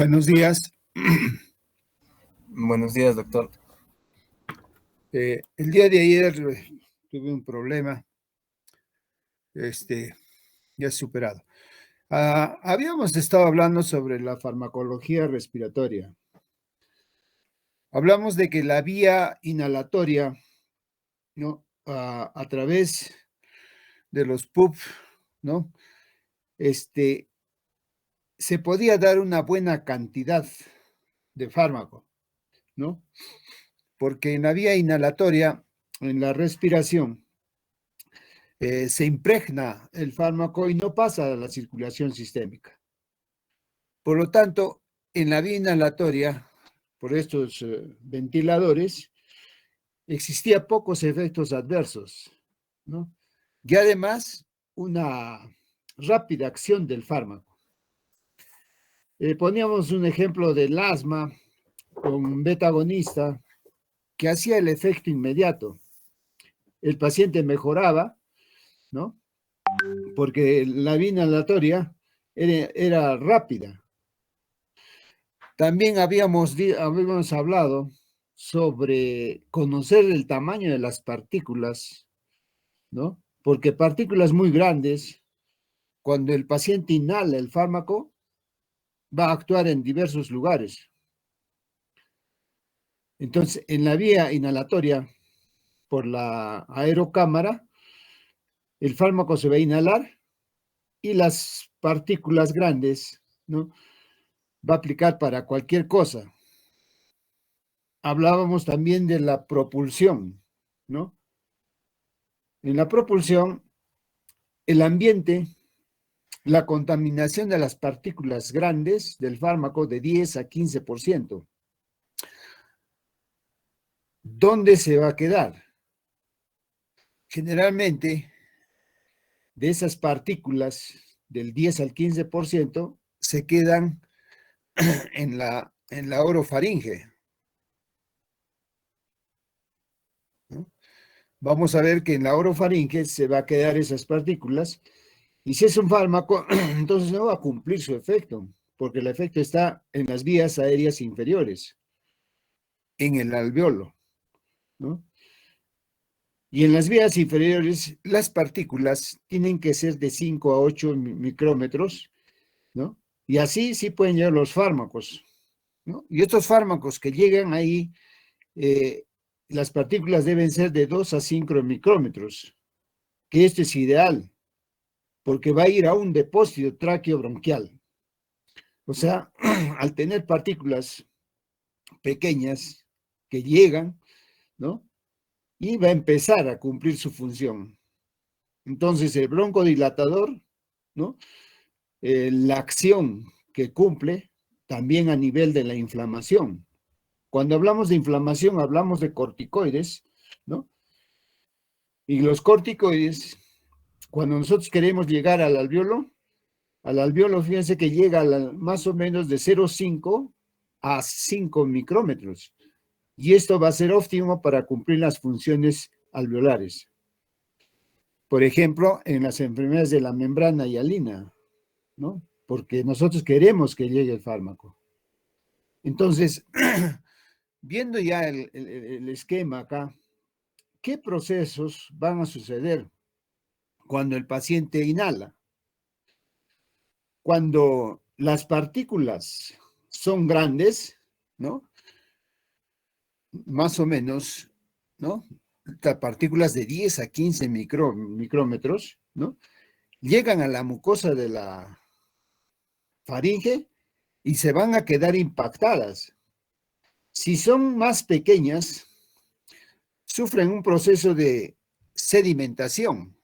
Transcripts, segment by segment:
Buenos días. Buenos días, doctor. El día de ayer tuve un problema, ya superado. Habíamos estado hablando sobre la farmacología respiratoria. Hablamos de que la vía inhalatoria, ¿no? A través de los PUP, ¿no? Se podía dar una buena cantidad de fármaco, ¿no? Porque en la vía inhalatoria, en la respiración, se impregna el fármaco y no pasa a la circulación sistémica. Por lo tanto, en la vía inhalatoria, por estos ventiladores, existía pocos efectos adversos, ¿no? Y además, una rápida acción del fármaco. Poníamos un ejemplo del asma con beta-agonista que hacía el efecto inmediato. El paciente mejoraba, ¿no? Porque la vía inhalatoria era rápida. También habíamos hablado sobre conocer el tamaño de las partículas, ¿no? Porque partículas muy grandes, cuando el paciente inhala el fármaco, va a actuar en diversos lugares. Entonces, en la vía inhalatoria, por la aerocámara, el fármaco se va a inhalar y las partículas grandes, ¿no? Va a aplicar para cualquier cosa. Hablábamos también de la propulsión, ¿no? En la propulsión, el ambiente, la contaminación de las partículas grandes del fármaco de 10 a 15%. ¿Dónde se va a quedar? Generalmente, de esas partículas del 10 al 15% se quedan en la orofaringe, ¿no? Vamos a ver que en la orofaringe se va a quedar esas partículas. Y si es un fármaco, entonces no va a cumplir su efecto, porque el efecto está en las vías aéreas inferiores, en el alveolo, ¿no? Y en las vías inferiores, las partículas tienen que ser de 5 a 8 micrómetros, ¿no? Y así sí pueden llegar los fármacos, ¿no? Y estos fármacos que llegan ahí, las partículas deben ser de 2 a 5 micrómetros, que esto es ideal, porque va a ir a un depósito tráqueo-bronquial. O sea, al tener partículas pequeñas que llegan, ¿no? Y va a empezar a cumplir su función. Entonces, el broncodilatador, ¿no? La acción que cumple también a nivel de la inflamación. Cuando hablamos de inflamación, hablamos de corticoides, ¿no? Y los corticoides, cuando nosotros queremos llegar al alveolo, fíjense que llega más o menos de 0,5 a 5 micrómetros. Y esto va a ser óptimo para cumplir las funciones alveolares. Por ejemplo, en las enfermedades de la membrana hialina, ¿no? Porque nosotros queremos que llegue el fármaco. Entonces, viendo ya el esquema acá, ¿qué procesos van a suceder cuando el paciente inhala? Cuando las partículas son grandes, ¿no? Más o menos, ¿no? Partículas de 10 a 15 micrómetros, ¿no? Llegan a la mucosa de la faringe y se van a quedar impactadas. Si son más pequeñas, sufren un proceso de sedimentación,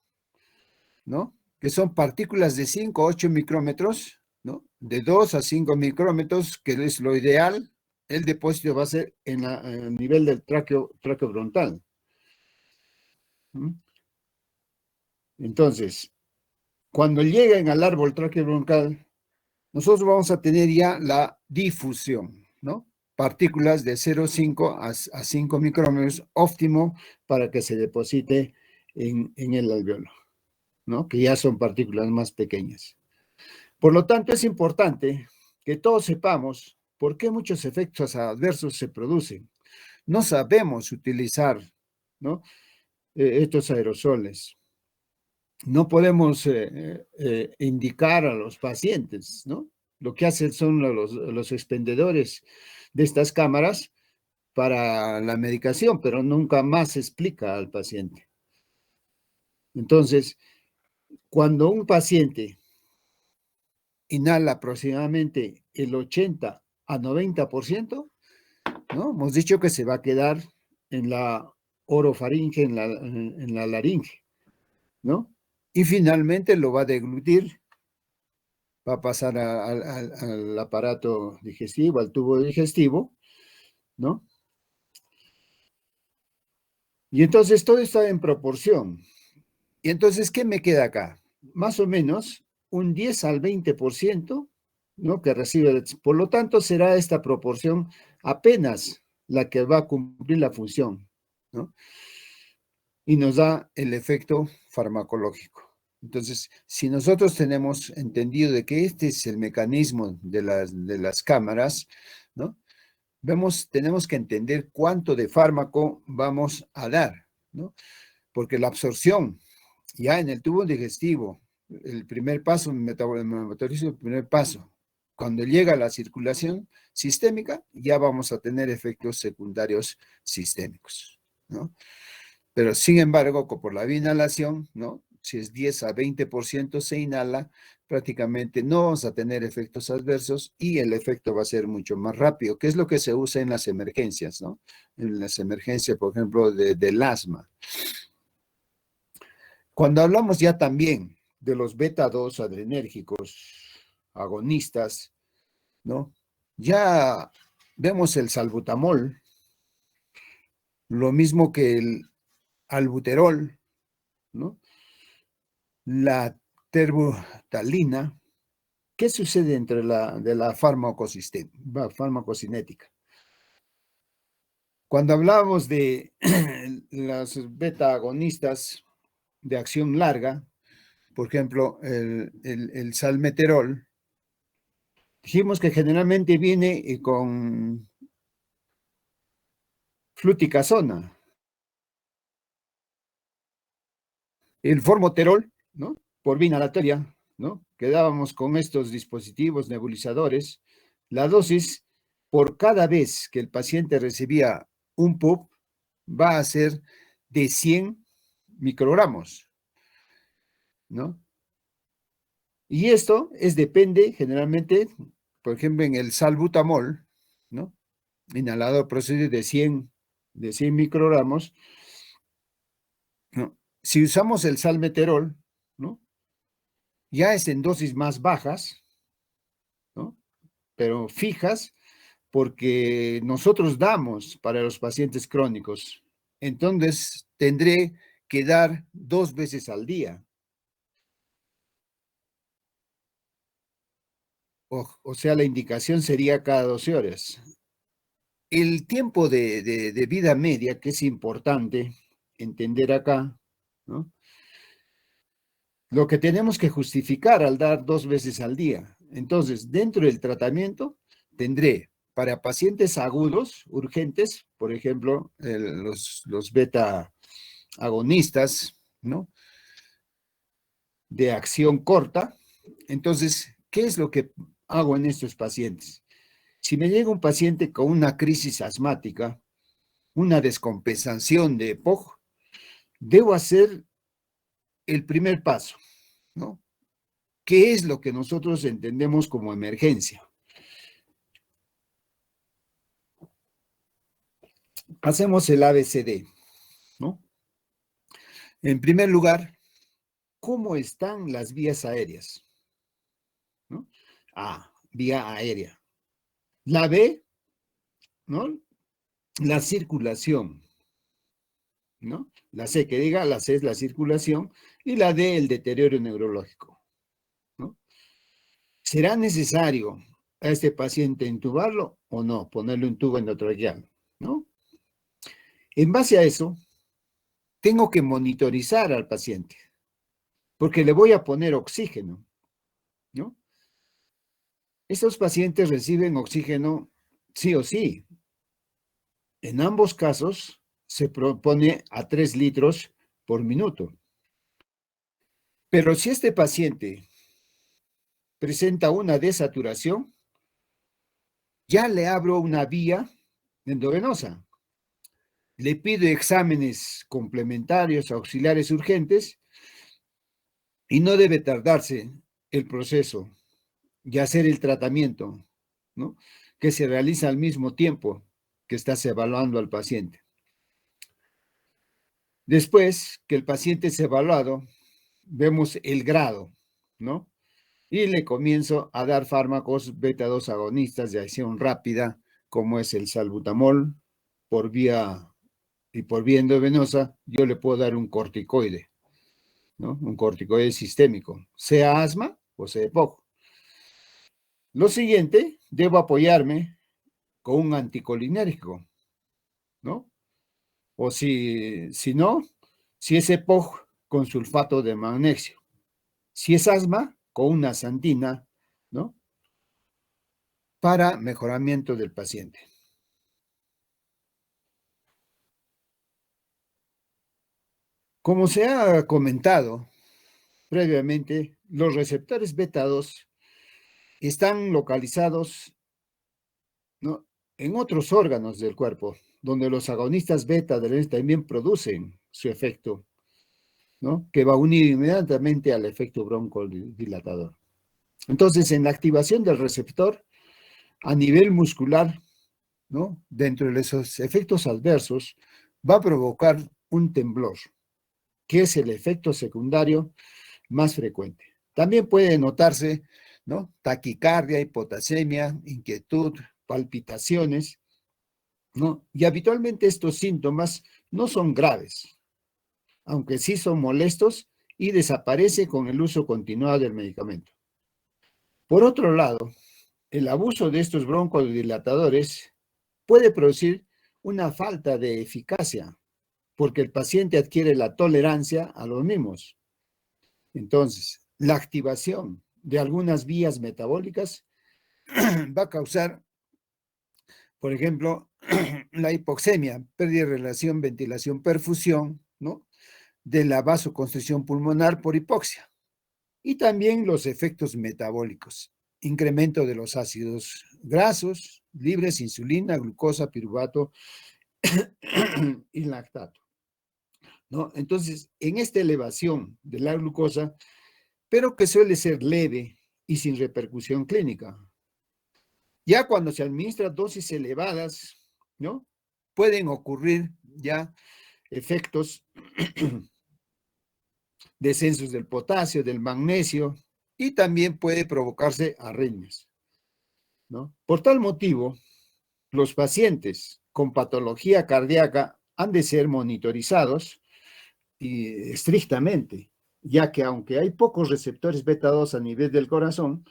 ¿no? Que son partículas de 5 a 8 micrómetros, ¿no? De 2 a 5 micrómetros, que es lo ideal. El depósito va a ser en el nivel del tráqueo frontal. Entonces, cuando lleguen al árbol traqueobroncal, nosotros vamos a tener ya la difusión, ¿no? Partículas de 0,5 a 5 micrómetros, óptimo para que se deposite en el alveolo, ¿no? Que ya son partículas más pequeñas. Por lo tanto, es importante que todos sepamos por qué muchos efectos adversos se producen. No sabemos utilizar, ¿no? Estos aerosoles. No podemos indicar a los pacientes, ¿no? Lo que hacen son los expendedores de estas cámaras para la medicación, pero nunca más se explica al paciente. Entonces, cuando un paciente inhala aproximadamente el 80 a 90%, ¿no? Hemos dicho que se va a quedar en la orofaringe, en la laringe, ¿no? Y finalmente lo va a deglutir, va a pasar al aparato digestivo, al tubo digestivo, ¿no? Y entonces todo está en proporción. Y entonces, ¿qué me queda acá? Más o menos un 10 al 20%, ¿no? Que recibe. Por lo tanto, será esta proporción apenas la que va a cumplir la función, ¿no? Y nos da el efecto farmacológico. Entonces, si nosotros tenemos entendido de que este es el mecanismo de las cámaras, ¿no? Tenemos que entender cuánto de fármaco vamos a dar, ¿no? Porque la absorción ya en el tubo digestivo, el primer paso, metabolizo, el primer paso, cuando llega a la circulación sistémica, ya vamos a tener efectos secundarios sistémicos, ¿no? Pero sin embargo, por la inhalación, ¿no? Si es 10 a 20% se inhala, prácticamente no vamos a tener efectos adversos y el efecto va a ser mucho más rápido, que es lo que se usa en las emergencias, ¿no? En las emergencias, por ejemplo, del asma. Cuando hablamos ya también de los beta-2 adrenérgicos, agonistas, ¿no? Ya vemos el salbutamol, lo mismo que el albuterol, ¿no? La terbutalina. ¿Qué sucede entre de la farmacocinética? Cuando hablamos de las beta-agonistas de acción larga, por ejemplo, el salmeterol, dijimos que generalmente viene con fluticasona. El formoterol, ¿no? Por vía inhalatoria, ¿no? Quedábamos con estos dispositivos nebulizadores. La dosis, por cada vez que el paciente recibía un PUP, va a ser de 100 microgramos, ¿no? Y esto depende generalmente, por ejemplo, en el salbutamol, ¿no? Inhalador procede de 100 microgramos, ¿no? Si usamos el salmeterol, ¿no? Ya es en dosis más bajas, ¿no? Pero fijas, porque nosotros damos para los pacientes crónicos. Entonces, tendré que dar 2 veces al día. O sea, la indicación sería cada 12 horas. El tiempo de vida media, que es importante entender acá, ¿no? Lo que tenemos que justificar al dar 2 veces al día. Entonces, dentro del tratamiento, tendré para pacientes agudos, urgentes, por ejemplo, los beta agonistas, ¿no? De acción corta. Entonces, ¿qué es lo que hago en estos pacientes? Si me llega un paciente con una crisis asmática, una descompensación de EPOC, debo hacer el primer paso, ¿no? ¿Qué es lo que nosotros entendemos como emergencia? Hacemos el ABCD, ¿no? En primer lugar, ¿cómo están las vías aéreas? ¿No? A, vía aérea. La B, ¿no? La circulación, ¿no? La C, que diga, la C es la circulación y la D, el deterioro neurológico, ¿no? ¿Será necesario a este paciente intubarlo o no? Ponerle un tubo endotraqueal, ¿no? En base a eso, tengo que monitorizar al paciente, porque le voy a poner oxígeno, ¿no? Estos pacientes reciben oxígeno sí o sí. En ambos casos se propone a 3 litros por minuto. Pero si este paciente presenta una desaturación, ya le abro una vía endovenosa. Le pido exámenes complementarios, auxiliares urgentes, y no debe tardarse el proceso y hacer el tratamiento, ¿no? Que se realiza al mismo tiempo que estás evaluando al paciente. Después que el paciente es evaluado, vemos el grado, ¿no? Y le comienzo a dar fármacos beta-2 agonistas de acción rápida, como es el salbutamol, por vía endovenosa. Yo le puedo dar un corticoide, ¿no? Un corticoide sistémico, sea asma o sea EPOC. Lo siguiente, debo apoyarme con un anticolinérgico, ¿no? O si no, si es EPOC, con sulfato de magnesio. Si es asma, con una santina, ¿no? Para mejoramiento del paciente. Como se ha comentado previamente, los receptores beta-2 están localizados, ¿no?, en otros órganos del cuerpo, donde los agonistas beta también producen su efecto, ¿no?, que va unido inmediatamente al efecto broncodilatador. Entonces, en la activación del receptor a nivel muscular, ¿no?, dentro de esos efectos adversos, va a provocar un temblor, que es el efecto secundario más frecuente. También puede notarse, ¿no?, taquicardia, hipotasemia, inquietud, palpitaciones, ¿no? Y habitualmente estos síntomas no son graves, aunque sí son molestos y desaparece con el uso continuado del medicamento. Por otro lado, el abuso de estos broncodilatadores puede producir una falta de eficacia, porque el paciente adquiere la tolerancia a los mismos. Entonces, la activación de algunas vías metabólicas va a causar, por ejemplo, la hipoxemia, pérdida de relación ventilación-perfusión, ¿no?, de la vasoconstricción pulmonar por hipoxia. Y también los efectos metabólicos, incremento de los ácidos grasos, libres, insulina, glucosa, piruvato y lactato, ¿no? Entonces, en esta elevación de la glucosa, pero que suele ser leve y sin repercusión clínica. Ya cuando se administra dosis elevadas, ¿no?, pueden ocurrir ya efectos, descensos del potasio, del magnesio, y también puede provocarse arritmias, ¿no? Por tal motivo, los pacientes con patología cardíaca han de ser monitorizados y estrictamente, ya que aunque hay pocos receptores beta-2 a nivel del corazón,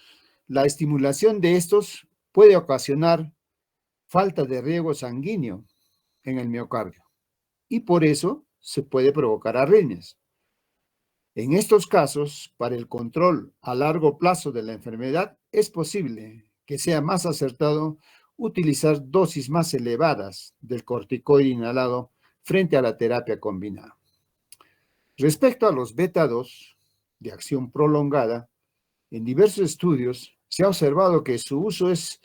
la estimulación de estos puede ocasionar falta de riego sanguíneo en el miocardio y por eso se puede provocar arritmias. En estos casos, para el control a largo plazo de la enfermedad, es posible que sea más acertado utilizar dosis más elevadas del corticoide inhalado frente a la terapia combinada. Respecto a los beta-2 de acción prolongada, en diversos estudios se ha observado que su uso es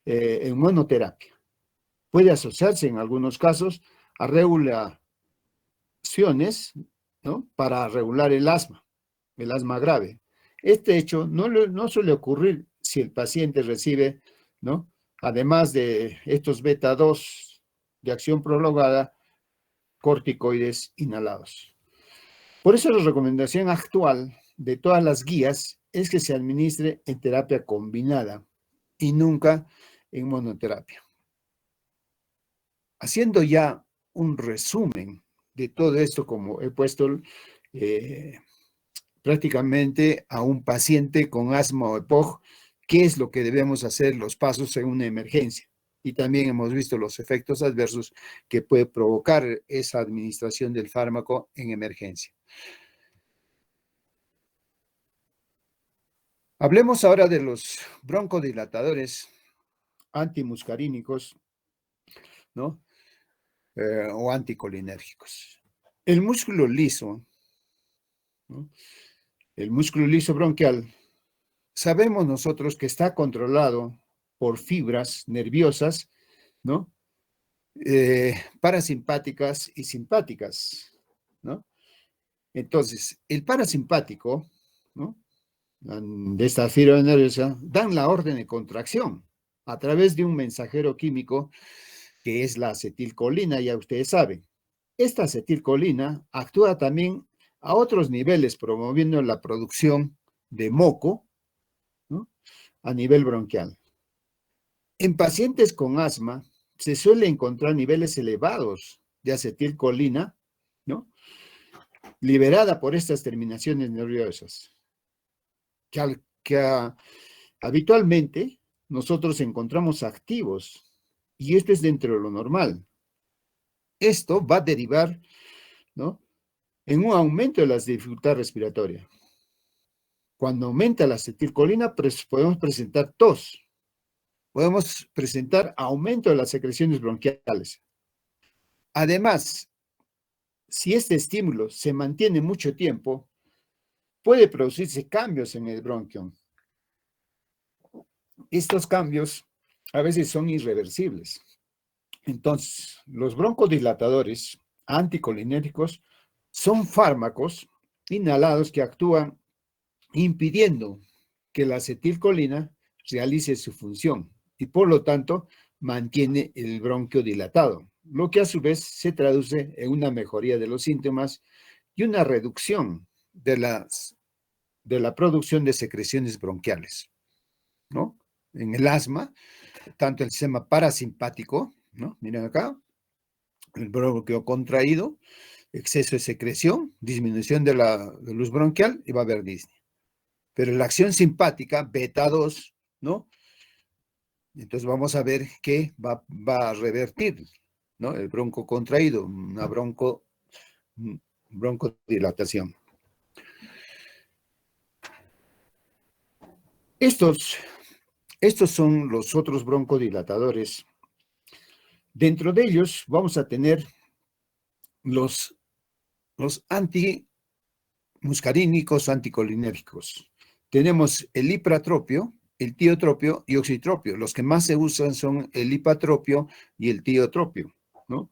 en monoterapia. Puede asociarse en algunos casos a regulaciones, ¿no?, para regular el asma grave. Este hecho no suele ocurrir si el paciente recibe, ¿no?, además de estos beta-2 de acción prolongada, corticoides inhalados. Por eso la recomendación actual de todas las guías es que se administre en terapia combinada y nunca en monoterapia. Haciendo ya un resumen de todo esto, como he puesto prácticamente a un paciente con asma o EPOC, qué es lo que debemos hacer, los pasos en una emergencia. Y también hemos visto los efectos adversos que puede provocar esa administración del fármaco en emergencia. Hablemos ahora de los broncodilatadores antimuscarínicos, ¿no? O anticolinérgicos. El músculo liso, ¿no? El músculo liso bronquial, sabemos nosotros que está controlado por fibras nerviosas, ¿no? Parasimpáticas y simpáticas, ¿no? Entonces, el parasimpático, ¿no? De esta fibra nerviosa, dan la orden de contracción a través de un mensajero químico que es la acetilcolina, ya ustedes saben. Esta acetilcolina actúa también a otros niveles, promoviendo la producción de moco, ¿no? A nivel bronquial. En pacientes con asma se suele encontrar niveles elevados de acetilcolina, ¿no? Liberada por estas terminaciones nerviosas, que habitualmente nosotros encontramos activos, y esto es dentro de lo normal. Esto va a derivar, ¿no?, en un aumento de la dificultad respiratoria. Cuando aumenta la acetilcolina, podemos presentar tos, podemos presentar aumento de las secreciones bronquiales. Además, si este estímulo se mantiene mucho tiempo, puede producirse cambios en el bronquio. Estos cambios a veces son irreversibles. Entonces, los broncodilatadores anticolinérgicos son fármacos inhalados que actúan impidiendo que la acetilcolina realice su función y por lo tanto mantiene el bronquio dilatado, lo que a su vez se traduce en una mejoría de los síntomas y una reducción de la producción de secreciones bronquiales, ¿no? En el asma, tanto el sistema parasimpático, ¿no? Miren acá, el bronquio contraído, exceso de secreción, disminución de la luz bronquial y va a haber disnea. Pero la acción simpática, beta 2, ¿no? Entonces vamos a ver qué va a revertir, ¿no? El bronco contraído, una broncodilatación. Estos son los otros broncodilatadores. Dentro de ellos vamos a tener los antimuscarínicos, anticolinérgicos. Tenemos el ipratropio, el tiotropio y oxitropio. Los que más se usan son el ipatropio y el tiotropio, ¿no?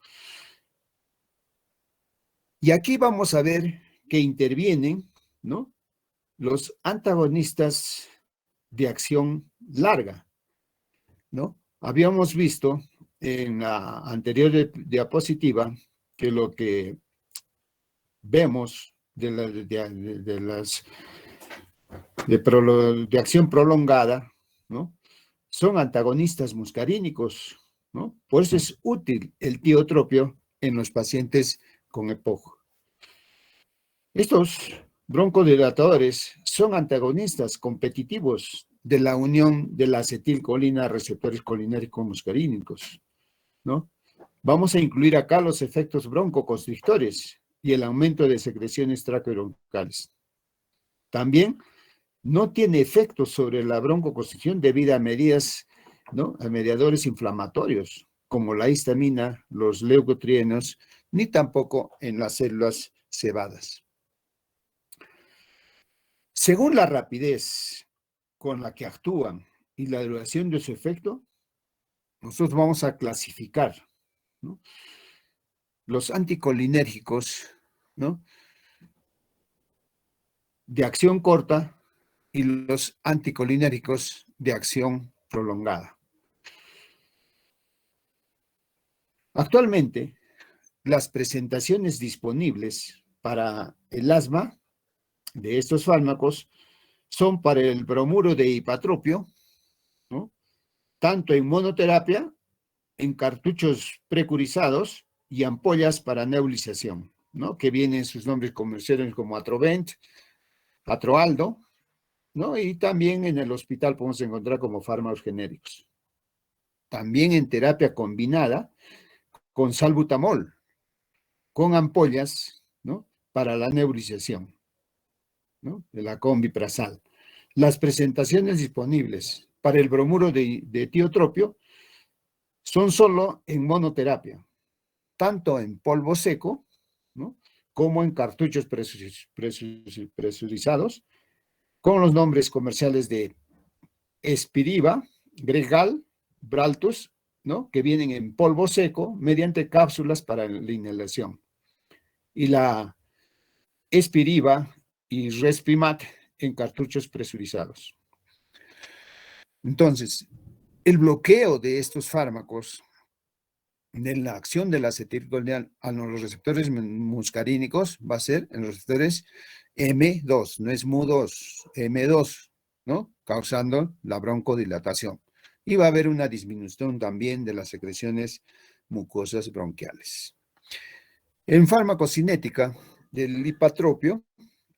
Y aquí vamos a ver que intervienen, ¿no?, los antagonistas de acción larga, ¿no? Habíamos visto en la anterior diapositiva que lo que vemos de acción prolongada, ¿no?, son antagonistas muscarínicos, ¿no? Por eso es útil el tiotropio en los pacientes con EPOC. Estos broncodilatadores son antagonistas competitivos de la unión de la acetilcolina a receptores colinérgicos muscarínicos, ¿no? Vamos a incluir acá los efectos broncoconstrictores y el aumento de secreciones traqueobroncales. También no tiene efectos sobre la broncoconstricción debido a medidas, ¿no?, a mediadores inflamatorios, como la histamina, los leucotrienos, ni tampoco en las células cebadas. Según la rapidez con la que actúan y la duración de su efecto, nosotros vamos a clasificar, ¿no?, los anticolinérgicos, ¿no?, de acción corta y los anticolinérgicos de acción prolongada. Actualmente, las presentaciones disponibles para el asma de estos fármacos son para el bromuro de ipatropio, ¿no?, tanto en monoterapia, en cartuchos precurizados y ampollas para nebulización, ¿no?, que vienen sus nombres comerciales como Atrovent, Atroaldo, ¿no?, y también en el hospital podemos encontrar como fármacos genéricos. También en terapia combinada con salbutamol, con ampollas, ¿no?, para la nebulización, ¿no?, de la combiprazal. Las presentaciones disponibles para el bromuro de tiotropio son solo en monoterapia, tanto en polvo seco, ¿no?, como en cartuchos presurizados, con los nombres comerciales de Espiriva, Gregal, Braltus, ¿no?, que vienen en polvo seco mediante cápsulas para la inhalación. Y la Espiriva y Respimat en cartuchos presurizados. Entonces, el bloqueo de estos fármacos de la acción de la acetilcolina a los receptores muscarínicos va a ser en los receptores M2, no es MU2, M2, ¿no?, causando la broncodilatación. Y va a haber una disminución también de las secreciones mucosas bronquiales. En farmacocinética del hipatropio,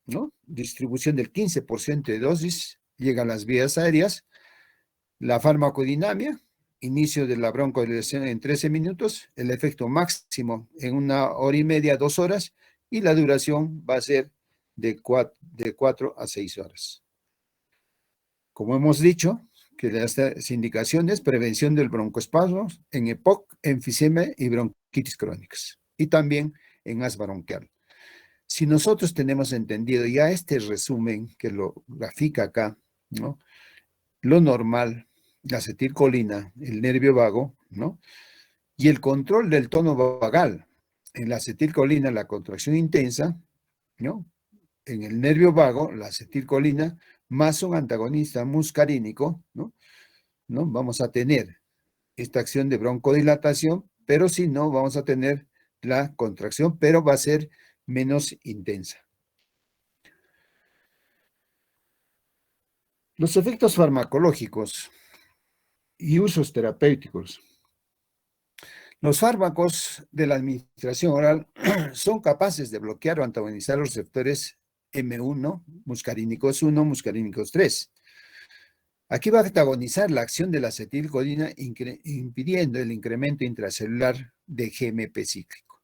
¿no?, distribución del 15% de dosis llega a las vías aéreas. La farmacodinamia, inicio de la broncodilatación en 13 minutos, el efecto máximo en 1 hora y media, 2 horas, y la duración va a ser de 4 a 6 horas. Como hemos dicho, que las indicaciones, prevención del broncoespasmo en EPOC, enfisema y bronquitis crónicas, y también en asma bronquial. Si nosotros tenemos entendido ya este resumen que lo grafica acá, ¿no?, lo normal, la acetilcolina, el nervio vago, ¿no?, y el control del tono vagal. En la acetilcolina, la contracción intensa, ¿no?, en el nervio vago, la acetilcolina, más un antagonista muscarínico, ¿no? Vamos a tener esta acción de broncodilatación, pero si no, vamos a tener la contracción, pero va a ser menos intensa. Los efectos farmacológicos y usos terapéuticos. Los fármacos de la administración oral son capaces de bloquear o antagonizar los receptores M1, muscarínicos 1, muscarínicos 3. Aquí va a antagonizar la acción de la acetilcolina, impidiendo el incremento intracelular de GMP cíclico.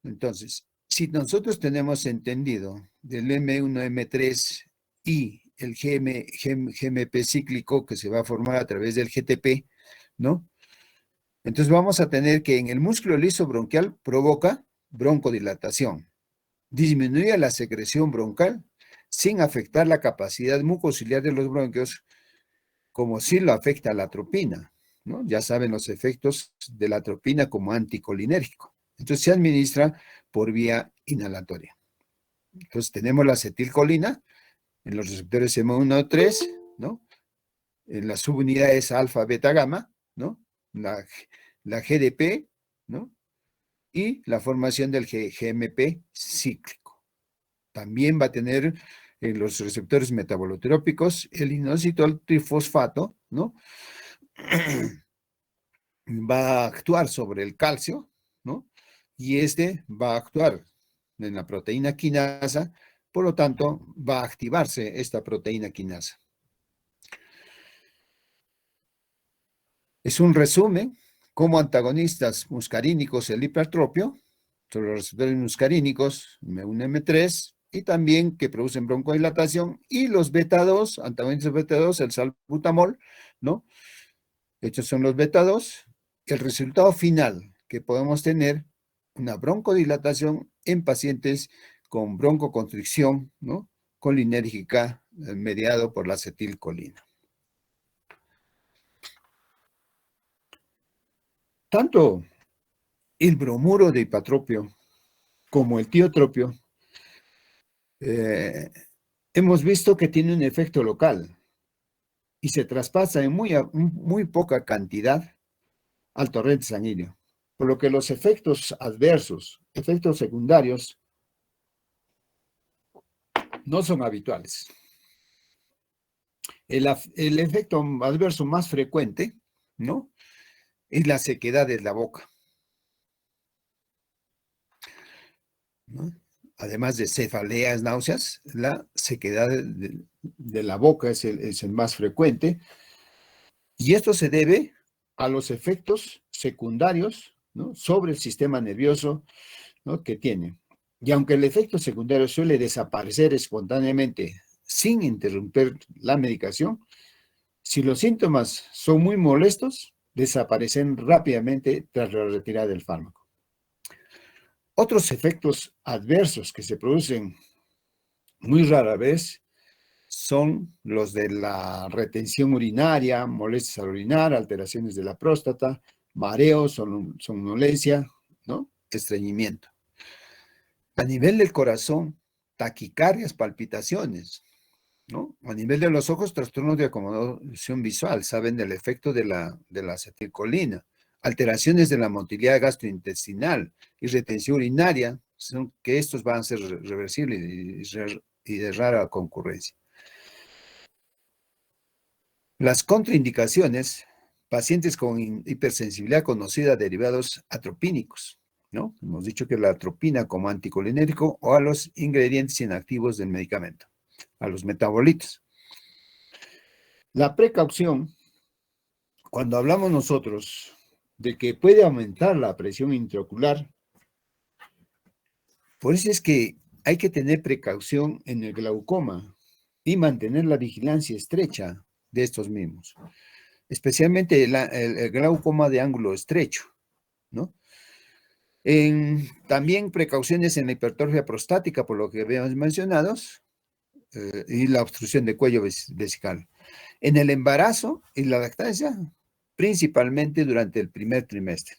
Entonces, si nosotros tenemos entendido del M1, M3 y el GMP cíclico que se va a formar a través del GTP, ¿no?, entonces vamos a tener que en el músculo liso bronquial provoca broncodilatación, disminuye la secreción broncal sin afectar la capacidad mucociliar de los bronquios, como sí lo afecta la atropina, ¿no? Ya saben los efectos de la atropina como anticolinérgico. Entonces se administra por vía inhalatoria. Entonces tenemos la acetilcolina en los receptores M1 3, ¿no?, en las subunidades alfa, beta, gamma, ¿no?, la GDP, ¿no?, y la formación del GMP cíclico. También va a tener en los receptores metabolotrópicos el inositol trifosfato, ¿no? Va a actuar sobre el calcio, ¿no?, y este va a actuar en la proteína quinasa, por lo tanto, va a activarse esta proteína quinasa. Es un resumen como antagonistas muscarínicos el hipertropio, sobre los receptores muscarínicos, M1, M3, y también que producen broncodilatación, y los beta-2, antagonistas beta-2, el salbutamol, ¿no? Estos son los beta-2. El resultado final que podemos tener, una broncodilatación en pacientes con broncoconstricción, ¿no?, colinérgica, mediado por la acetilcolina. Tanto el bromuro de hipatropio como el tiotropio, hemos visto que tiene un efecto local y se traspasa en muy poca cantidad al torrente sanguíneo, por lo que los efectos adversos, efectos secundarios, no son habituales. El efecto adverso más frecuente, ¿no?, es la sequedad de la boca, ¿no? Además de cefaleas, náuseas, la sequedad de la boca es el más frecuente, y esto se debe a los efectos secundarios, ¿no?, sobre el sistema nervioso, ¿no?, que tiene. Y aunque el efecto secundario suele desaparecer espontáneamente sin interrumpir la medicación. Si los síntomas son muy molestos, desaparecen rápidamente tras la retirada del fármaco. Otros efectos adversos que se producen muy rara vez son los de la retención urinaria, molestias al orinar, alteraciones de la próstata, mareos, somnolencia, ¿no? Estreñimiento. A nivel del corazón, taquicardias, palpitaciones, ¿no? A nivel de los ojos, trastornos de acomodación visual, saben del efecto de la acetilcolina, alteraciones de la motilidad gastrointestinal y retención urinaria, son que estos van a ser reversibles y de rara concurrencia. Las contraindicaciones, pacientes con hipersensibilidad conocida derivados atropínicos, ¿no? Hemos dicho que la atropina como anticolinérico o a los ingredientes inactivos del medicamento, a los metabolitos. La precaución, cuando hablamos nosotros de que puede aumentar la presión intraocular, por eso es que hay que tener precaución en el glaucoma y mantener la vigilancia estrecha de estos mismos, especialmente el glaucoma de ángulo estrecho, ¿no? También precauciones en la hipertrofia prostática, por lo que habíamos mencionado, y la obstrucción de cuello vesical. En el embarazo y la lactancia, principalmente durante el primer trimestre.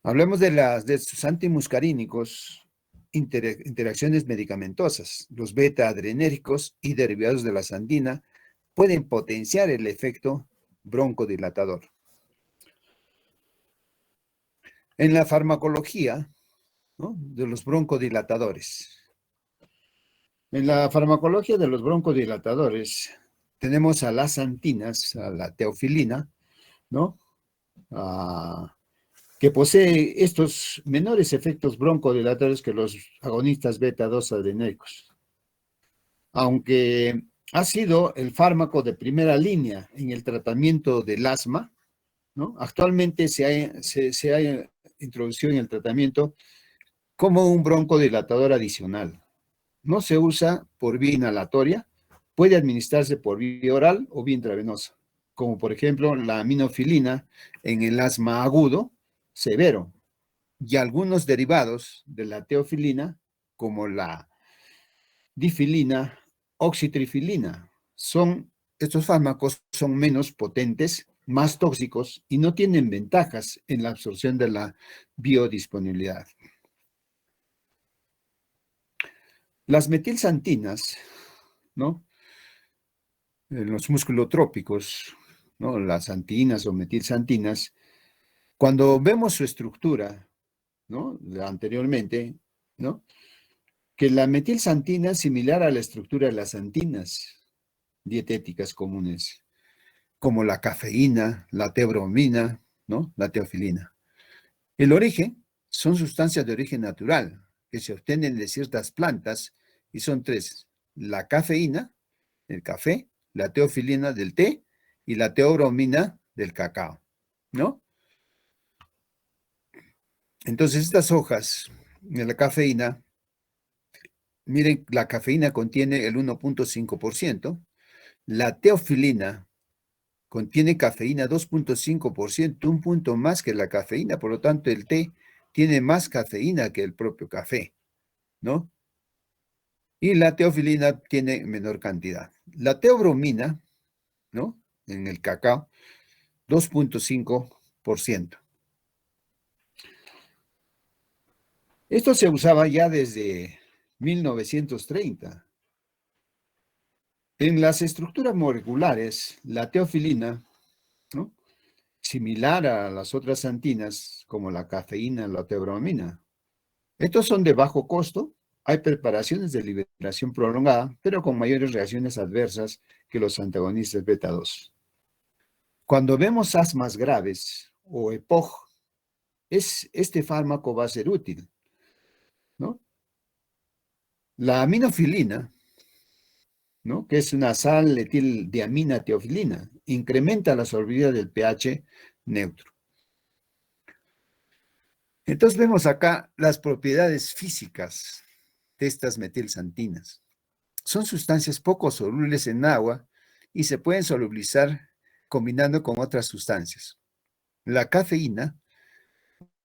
Hablemos de estos antimuscarínicos, interacciones medicamentosas. Los beta-adrenérgicos y derivados de la sandina pueden potenciar el efecto broncodilatador. En la farmacología, ¿no?, de los broncodilatadores. En la farmacología de los broncodilatadores tenemos a las santinas, a la teofilina, ¿no?, que posee estos menores efectos broncodilatadores que los agonistas beta-2 adrenérgicos. Aunque ha sido el fármaco de primera línea en el tratamiento del asma, ¿no?, actualmente se ha introducido en el tratamiento como un broncodilatador adicional. No se usa por vía inhalatoria, puede administrarse por vía oral o vía intravenosa, como por ejemplo la aminofilina en el asma agudo severo y algunos derivados de la teofilina, como la difilina, oxitrifilina. Estos fármacos son menos potentes, más tóxicos y no tienen ventajas en la absorción de la biodisponibilidad. Las metilsantinas, ¿no?, en los musculotrópicos, ¿no?, las santinas o metilsantinas, cuando vemos su estructura, ¿no?, anteriormente, ¿no?, que la metilsantina es similar a la estructura de las santinas dietéticas comunes, como la cafeína, la teobromina, ¿no?, la teofilina. El origen son sustancias de origen natural que se obtienen de ciertas plantas y son tres: la cafeína, el café, la teofilina del té y la teobromina del cacao, ¿no? Entonces, estas hojas de la cafeína, miren, la cafeína contiene el 1.5%, la teofilina contiene cafeína 2.5%, un punto más que la cafeína, por lo tanto el té tiene más cafeína que el propio café, ¿no? Y la teofilina tiene menor cantidad. La teobromina, ¿no?, en el cacao, 2.5%. Esto se usaba ya desde 1930. En las estructuras moleculares, la teofilina, ¿no?, similar a las otras santinas, como la cafeína, la teobromina. Estos son de bajo costo. Hay preparaciones de liberación prolongada, pero con mayores reacciones adversas que los antagonistas beta-2. Cuando vemos asmas graves o EPOG, este fármaco va a ser útil, ¿no? La aminofilina, ¿no?, que es una sal etildiamina teofilina, incrementa la solubilidad del pH neutro. Entonces vemos acá las propiedades físicas de estas metilsantinas. son sustancias poco solubles en agua y se pueden solubilizar combinando con otras sustancias. La cafeína,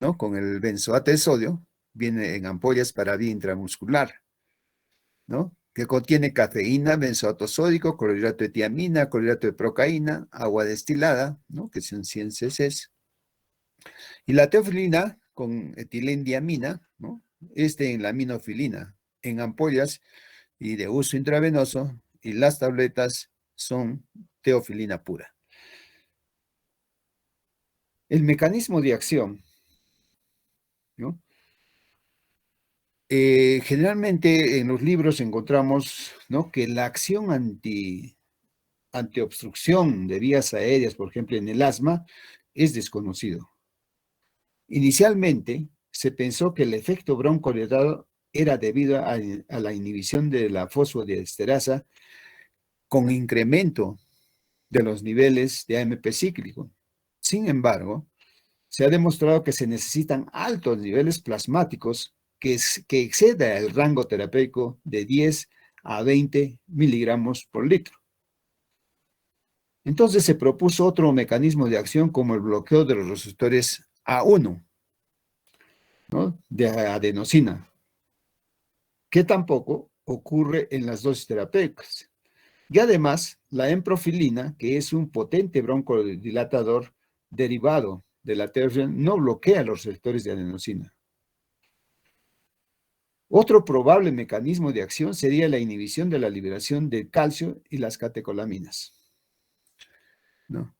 ¿no? Con el benzoate de sodio, viene en ampollas para vía intramuscular, ¿no? Que contiene cafeína, benzoato sódico, clorhidrato de tiamina, clorhidrato de procaína, agua destilada, ¿no? Que son 100 cc. Y la teofilina con etilendiamina, ¿no? En la aminofilina, en ampollas y de uso intravenoso, y las tabletas son teofilina pura. El mecanismo de acción, ¿no? Generalmente en los libros encontramos, ¿no?, que la acción antiobstrucción de vías aéreas, por ejemplo, en el asma, es desconocido. Inicialmente, se pensó que el efecto broncodilatador era debido a la inhibición de la fosfodiesterasa con incremento de los niveles de AMP cíclico. Sin embargo, se ha demostrado que se necesitan altos niveles plasmáticos que exceda el rango terapéutico de 10 a 20 miligramos por litro. Entonces se propuso otro mecanismo de acción como el bloqueo de los receptores A1, ¿no?, de adenosina, que tampoco ocurre en las dosis terapéuticas. Y además, la emprofilina, que es un potente broncodilatador derivado de la teofilina, no bloquea los receptores de adenosina. Otro probable mecanismo de acción sería la inhibición de la liberación de calcio y las catecolaminas, ¿no?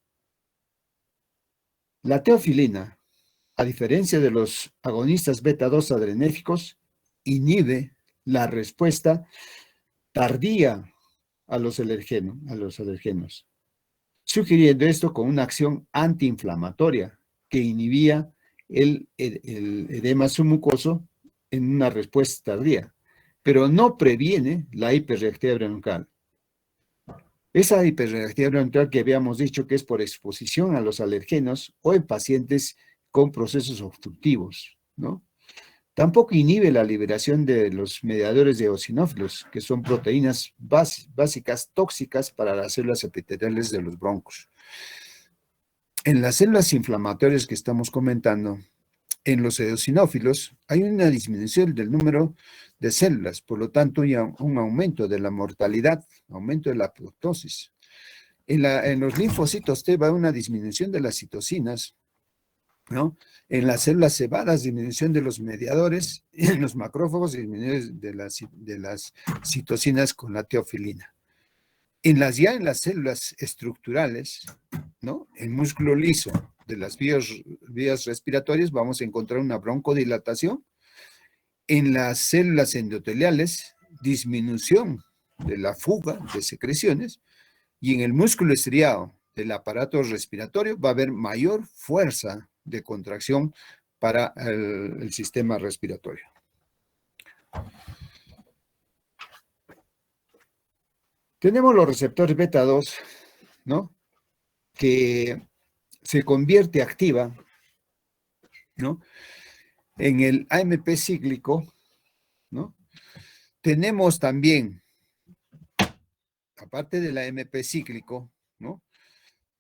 La teofilina, a diferencia de los agonistas beta-2 adrenérgicos, inhibe la respuesta tardía a los alergenos, sugiriendo esto con una acción antiinflamatoria que inhibía el edema submucoso en una respuesta tardía, pero no previene la hiperreactividad bronquial. Esa hiperreactividad bronquial que habíamos dicho que es por exposición a los alergenos o en pacientes con procesos obstructivos, ¿no? Tampoco inhibe la liberación de los mediadores de eosinófilos, que son proteínas básicas tóxicas para las células epiteliales de los broncos. En las células inflamatorias que estamos comentando, en los eosinófilos hay una disminución del número de células, por lo tanto hay un aumento de la mortalidad, aumento de la apoptosis. En los linfocitos T va una disminución de las citocinas, ¿no? En las células cebadas, disminución de los mediadores, en los macrófagos, disminución de las citocinas con la teofilina. Ya en las células estructurales, ¿no?, el músculo liso de las vías respiratorias, vamos a encontrar una broncodilatación. En las células endoteliales, disminución de la fuga de secreciones. Y en el músculo estriado del aparato respiratorio va a haber mayor fuerza de contracción para el sistema respiratorio. Tenemos los receptores beta-2, ¿no?, que se convierte activa, ¿no?, en el AMP cíclico, ¿no? Tenemos también, aparte del AMP cíclico, ¿no?,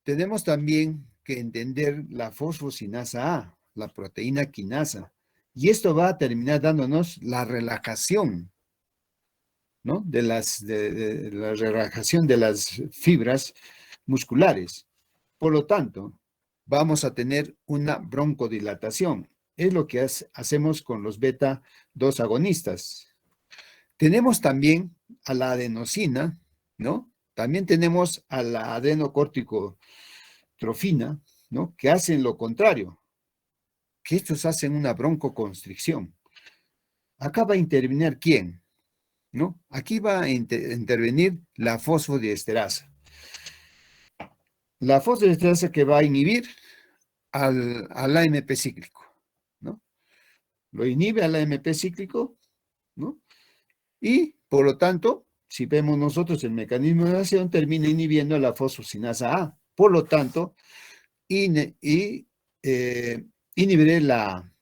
tenemos también que entender la fosfocinasa A, la proteína quinasa, y esto va a terminar dándonos la relajación, ¿no?, de la relajación de las fibras musculares. Por lo tanto, vamos a tener una broncodilatación. Es lo que hacemos con los beta-2 agonistas. Tenemos también a la adenosina, ¿no? También tenemos a la adenocorticotrofina, ¿no?, que hacen lo contrario, que estos hacen una broncoconstricción. Acá va a intervenir ¿quién?, ¿no? Aquí va a intervenir la fosfodiesterasa. La fosfodiesterasa que va a inhibir al AMP cíclico, ¿no? Lo inhibe al AMP cíclico, ¿no? Y, por lo tanto, si vemos nosotros el mecanismo de acción, termina inhibiendo la fosfocinasa A. Por lo tanto, inhibiré la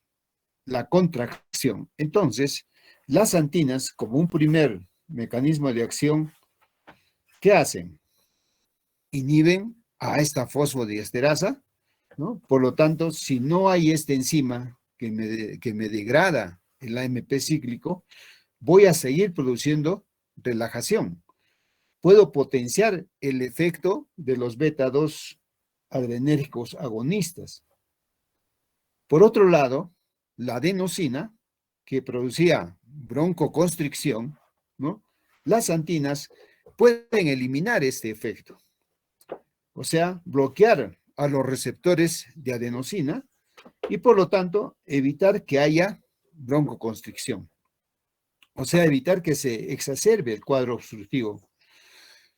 contracción. Entonces, las antinas, como un primer mecanismo de acción, ¿qué hacen? Inhiben a esta fosfodiesterasa, ¿no? Por lo tanto, si no hay esta enzima que me degrada el AMP cíclico, voy a seguir produciendo relajación. Puedo potenciar el efecto de los beta-2 adrenérgicos agonistas. Por otro lado, la adenosina, que producía broncoconstricción, ¿no? Las antinas pueden eliminar este efecto. O sea, bloquear a los receptores de adenosina y por lo tanto evitar que haya broncoconstricción. O sea, evitar que se exacerbe el cuadro obstructivo.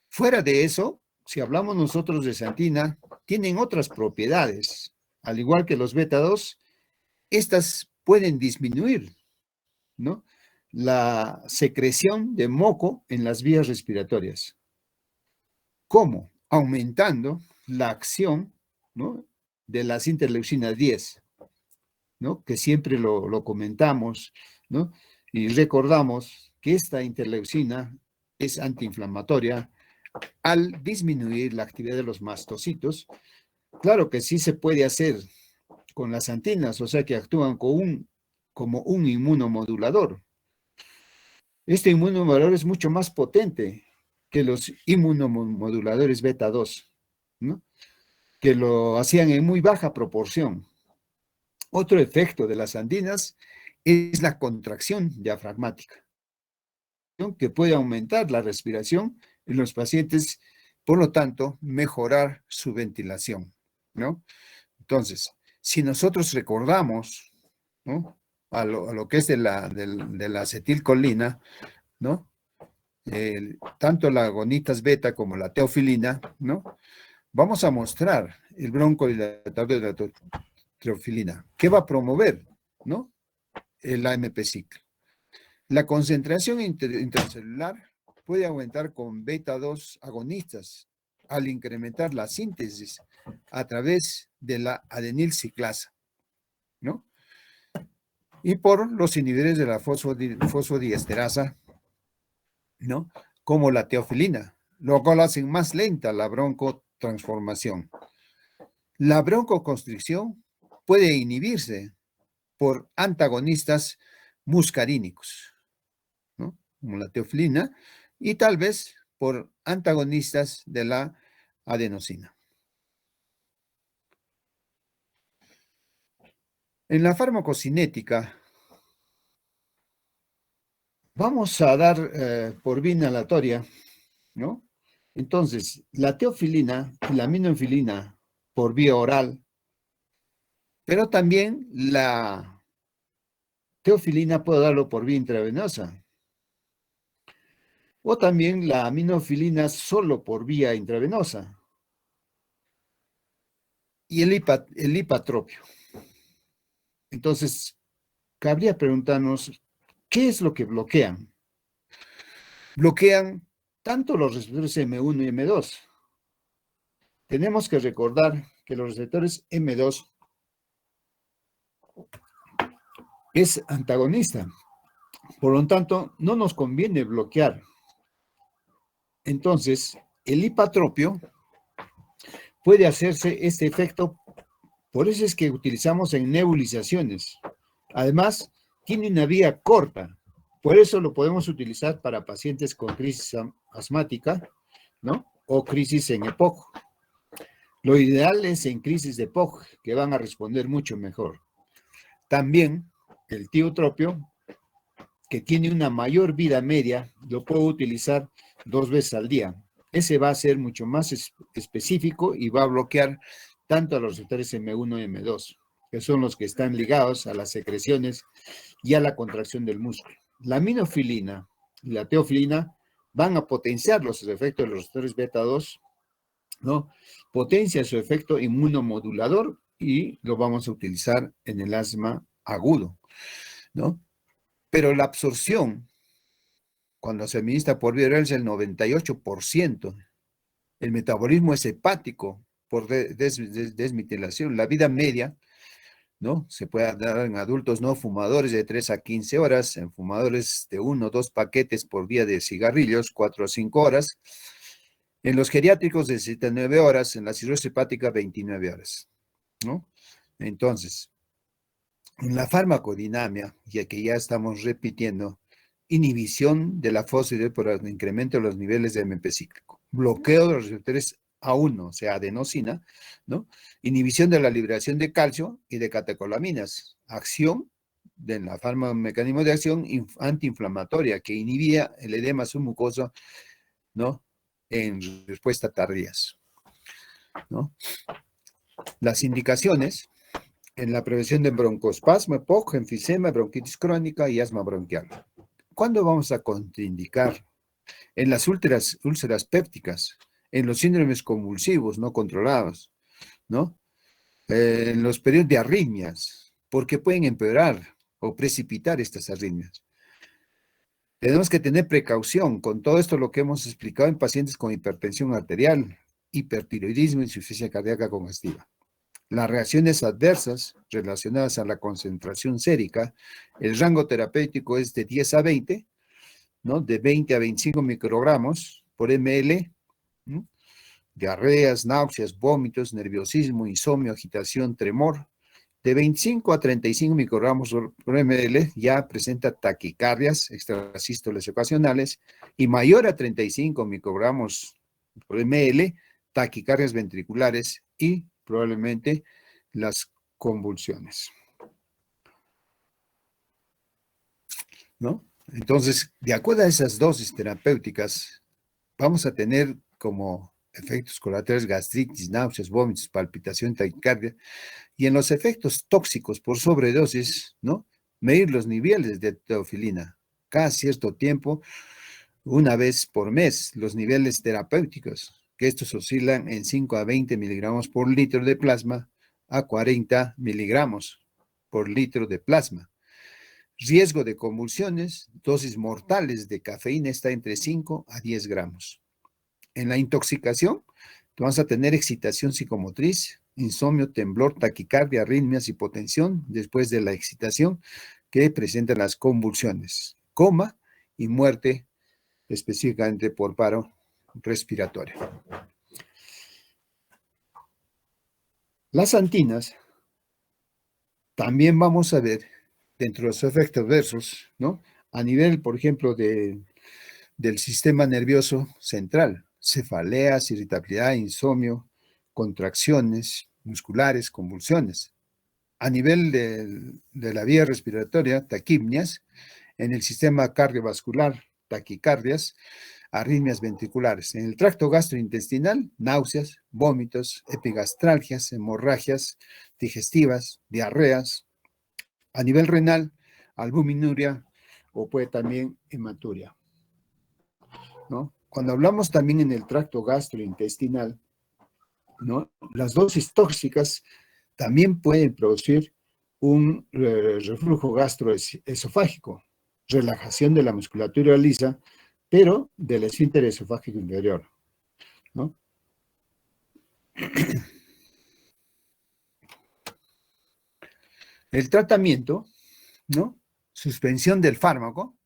Fuera de eso, si hablamos nosotros de santina, tienen otras propiedades. Al igual que los beta-2, estas pueden disminuir, ¿no? La secreción de moco en las vías respiratorias. ¿Cómo? Aumentando la acción, ¿no?, de las interleucinas 10, ¿no?, que siempre lo comentamos, ¿no?, y recordamos que esta interleucina es antiinflamatoria al disminuir la actividad de los mastocitos. Claro que sí se puede hacer con las antinas, o sea que actúan como un inmunomodulador. Este inmunomodulador es mucho más potente que los inmunomoduladores beta-2, ¿no?, que lo hacían en muy baja proporción. Otro efecto de las antinas es la contracción diafragmática, ¿no?, que puede aumentar la respiración en los pacientes, por lo tanto, mejorar su ventilación, ¿no? Entonces, si nosotros recordamos, ¿no?, a lo que es de la acetilcolina, ¿no?, tanto la agonitas beta como la teofilina, ¿no?, vamos a mostrar el broncodilatador de la teofilina. ¿Qué va a promover? ¿No? El AMP ciclo. La concentración intracelular puede aumentar con beta-2 agonistas al incrementar la síntesis a través de la adenilciclasa, ¿no? Y por los inhibidores de la fosfodiesterasa, ¿no?, como la teofilina, lo cual hacen más lenta la broncotransformación. La broncoconstricción puede inhibirse por antagonistas muscarínicos, ¿no?, como la teofilina, y tal vez por antagonistas de la adenosina. En la farmacocinética, vamos a dar por vía inhalatoria, ¿no? Entonces, la teofilina y la aminofilina por vía oral, pero también la teofilina puedo darlo por vía intravenosa, o también la aminofilina solo por vía intravenosa, y el lipatropio. Entonces, cabría preguntarnos, ¿qué es lo que bloquean? Bloquean tanto los receptores M1 y M2. Tenemos que recordar que los receptores M2 es antagonista. Por lo tanto, no nos conviene bloquear. Entonces, el lipatropio puede hacerse este efecto, por eso es que utilizamos en nebulizaciones. Además, tiene una vía corta, por eso lo podemos utilizar para pacientes con crisis asmática, ¿no?, o crisis en EPOC. Lo ideal es en crisis de EPOC, que van a responder mucho mejor. También el tiotropio, que tiene una mayor vida media, lo puedo utilizar 2 veces al día. Ese va a ser mucho más específico y va a bloquear tanto a los receptores M1 y M2, que son los que están ligados a las secreciones y a la contracción del músculo. La aminofilina y la teofilina van a potenciar los efectos de los receptores beta-2, ¿no? Potencia su efecto inmunomodulador y lo vamos a utilizar en el asma agudo, ¿no? Pero la absorción, cuando se administra por vía oral, es el 98%. El metabolismo es hepático por desmetilación. La vida media, ¿no? Se puede dar en adultos no fumadores de 3 a 15 horas, en fumadores de 1 o 2 paquetes por día de cigarrillos, 4 a 5 horas, en los geriátricos de 7 a 9 horas, en la cirrosis hepática 29 horas, ¿no? Entonces, en la farmacodinamia, ya que ya estamos repitiendo, inhibición de la fosfodiesterasa por el incremento de los niveles de AMP cíclico, bloqueo de los receptores A1, o sea, adenosina, ¿no? Inhibición de la liberación de calcio y de catecolaminas, acción de la mecanismo de acción antiinflamatoria que inhibía el edema submucoso, ¿no? En respuesta tardías, ¿no? Las indicaciones en la prevención de broncoespasmo, EPOC, enfisema, bronquitis crónica y asma bronquial. ¿Cuándo vamos a contraindicar? En las úlceras pépticas, en los síndromes convulsivos no controlados, ¿no? En los periodos de arritmias, porque pueden empeorar o precipitar estas arritmias. Tenemos que tener precaución con todo esto lo que hemos explicado en pacientes con hipertensión arterial, hipertiroidismo, insuficiencia cardíaca congestiva. Las reacciones adversas relacionadas a la concentración sérica, el rango terapéutico es de 10 a 20, ¿no? De 20 a 25 microgramos por ml, ¿no? Diarreas, náuseas, vómitos, nerviosismo, insomnio, agitación, tremor. De 25 a 35 microgramos por ml ya presenta taquicardias, extrasístoles ocasionales, y mayor a 35 microgramos por ml, taquicardias ventriculares y probablemente las convulsiones, ¿no? Entonces, de acuerdo a esas dosis terapéuticas, vamos a tener como efectos colaterales gastritis, náuseas, vómitos, palpitación, taquicardia, y en los efectos tóxicos por sobredosis, ¿no? Medir los niveles de teofilina cada cierto tiempo, una vez por mes, los niveles terapéuticos, que estos oscilan en 5 a 20 miligramos por litro de plasma a 40 miligramos por litro de plasma. Riesgo de convulsiones, dosis mortales de cafeína está entre 5 a 10 gramos. En la intoxicación, vamos a tener excitación psicomotriz, insomnio, temblor, taquicardia, arritmias, hipotensión después de la excitación que presentan las convulsiones, coma y muerte específicamente por paro respiratorio. Las antinas también vamos a ver dentro de los efectos adversos, ¿no? A nivel, por ejemplo, del sistema nervioso central, cefaleas, irritabilidad, insomnio, contracciones musculares, convulsiones. A nivel de la vía respiratoria, taquipnias, en el sistema cardiovascular, taquicardias, arritmias ventriculares. En el tracto gastrointestinal, náuseas, vómitos, epigastralgias, hemorragias digestivas, diarreas. A nivel renal, albuminuria o puede también hematuria, ¿no? Cuando hablamos también en el tracto gastrointestinal, ¿no? Las dosis tóxicas también pueden producir un reflujo gastroesofágico, relajación de la musculatura lisa, pero del esfínter esofágico inferior, ¿no? El tratamiento, ¿no? Suspensión del fármaco,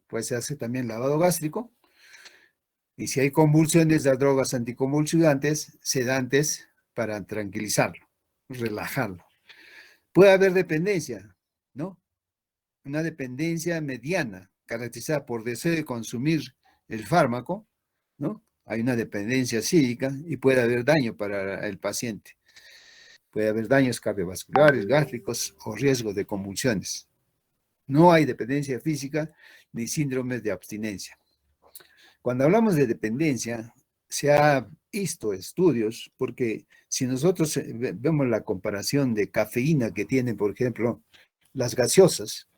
pues se hace también lavado gástrico, y si hay convulsiones, las drogas anticonvulsivantes, sedantes, para tranquilizarlo, relajarlo. Puede haber dependencia, ¿no? Una dependencia mediana, caracterizada por deseo de consumir el fármaco, ¿no? Hay una dependencia psíquica y puede haber daño para el paciente. Puede haber daños cardiovasculares, gástricos o riesgo de convulsiones. No hay dependencia física ni síndromes de abstinencia. Cuando hablamos de dependencia, se ha visto estudios, porque si nosotros vemos la comparación de cafeína que tienen, por ejemplo, las gaseosas,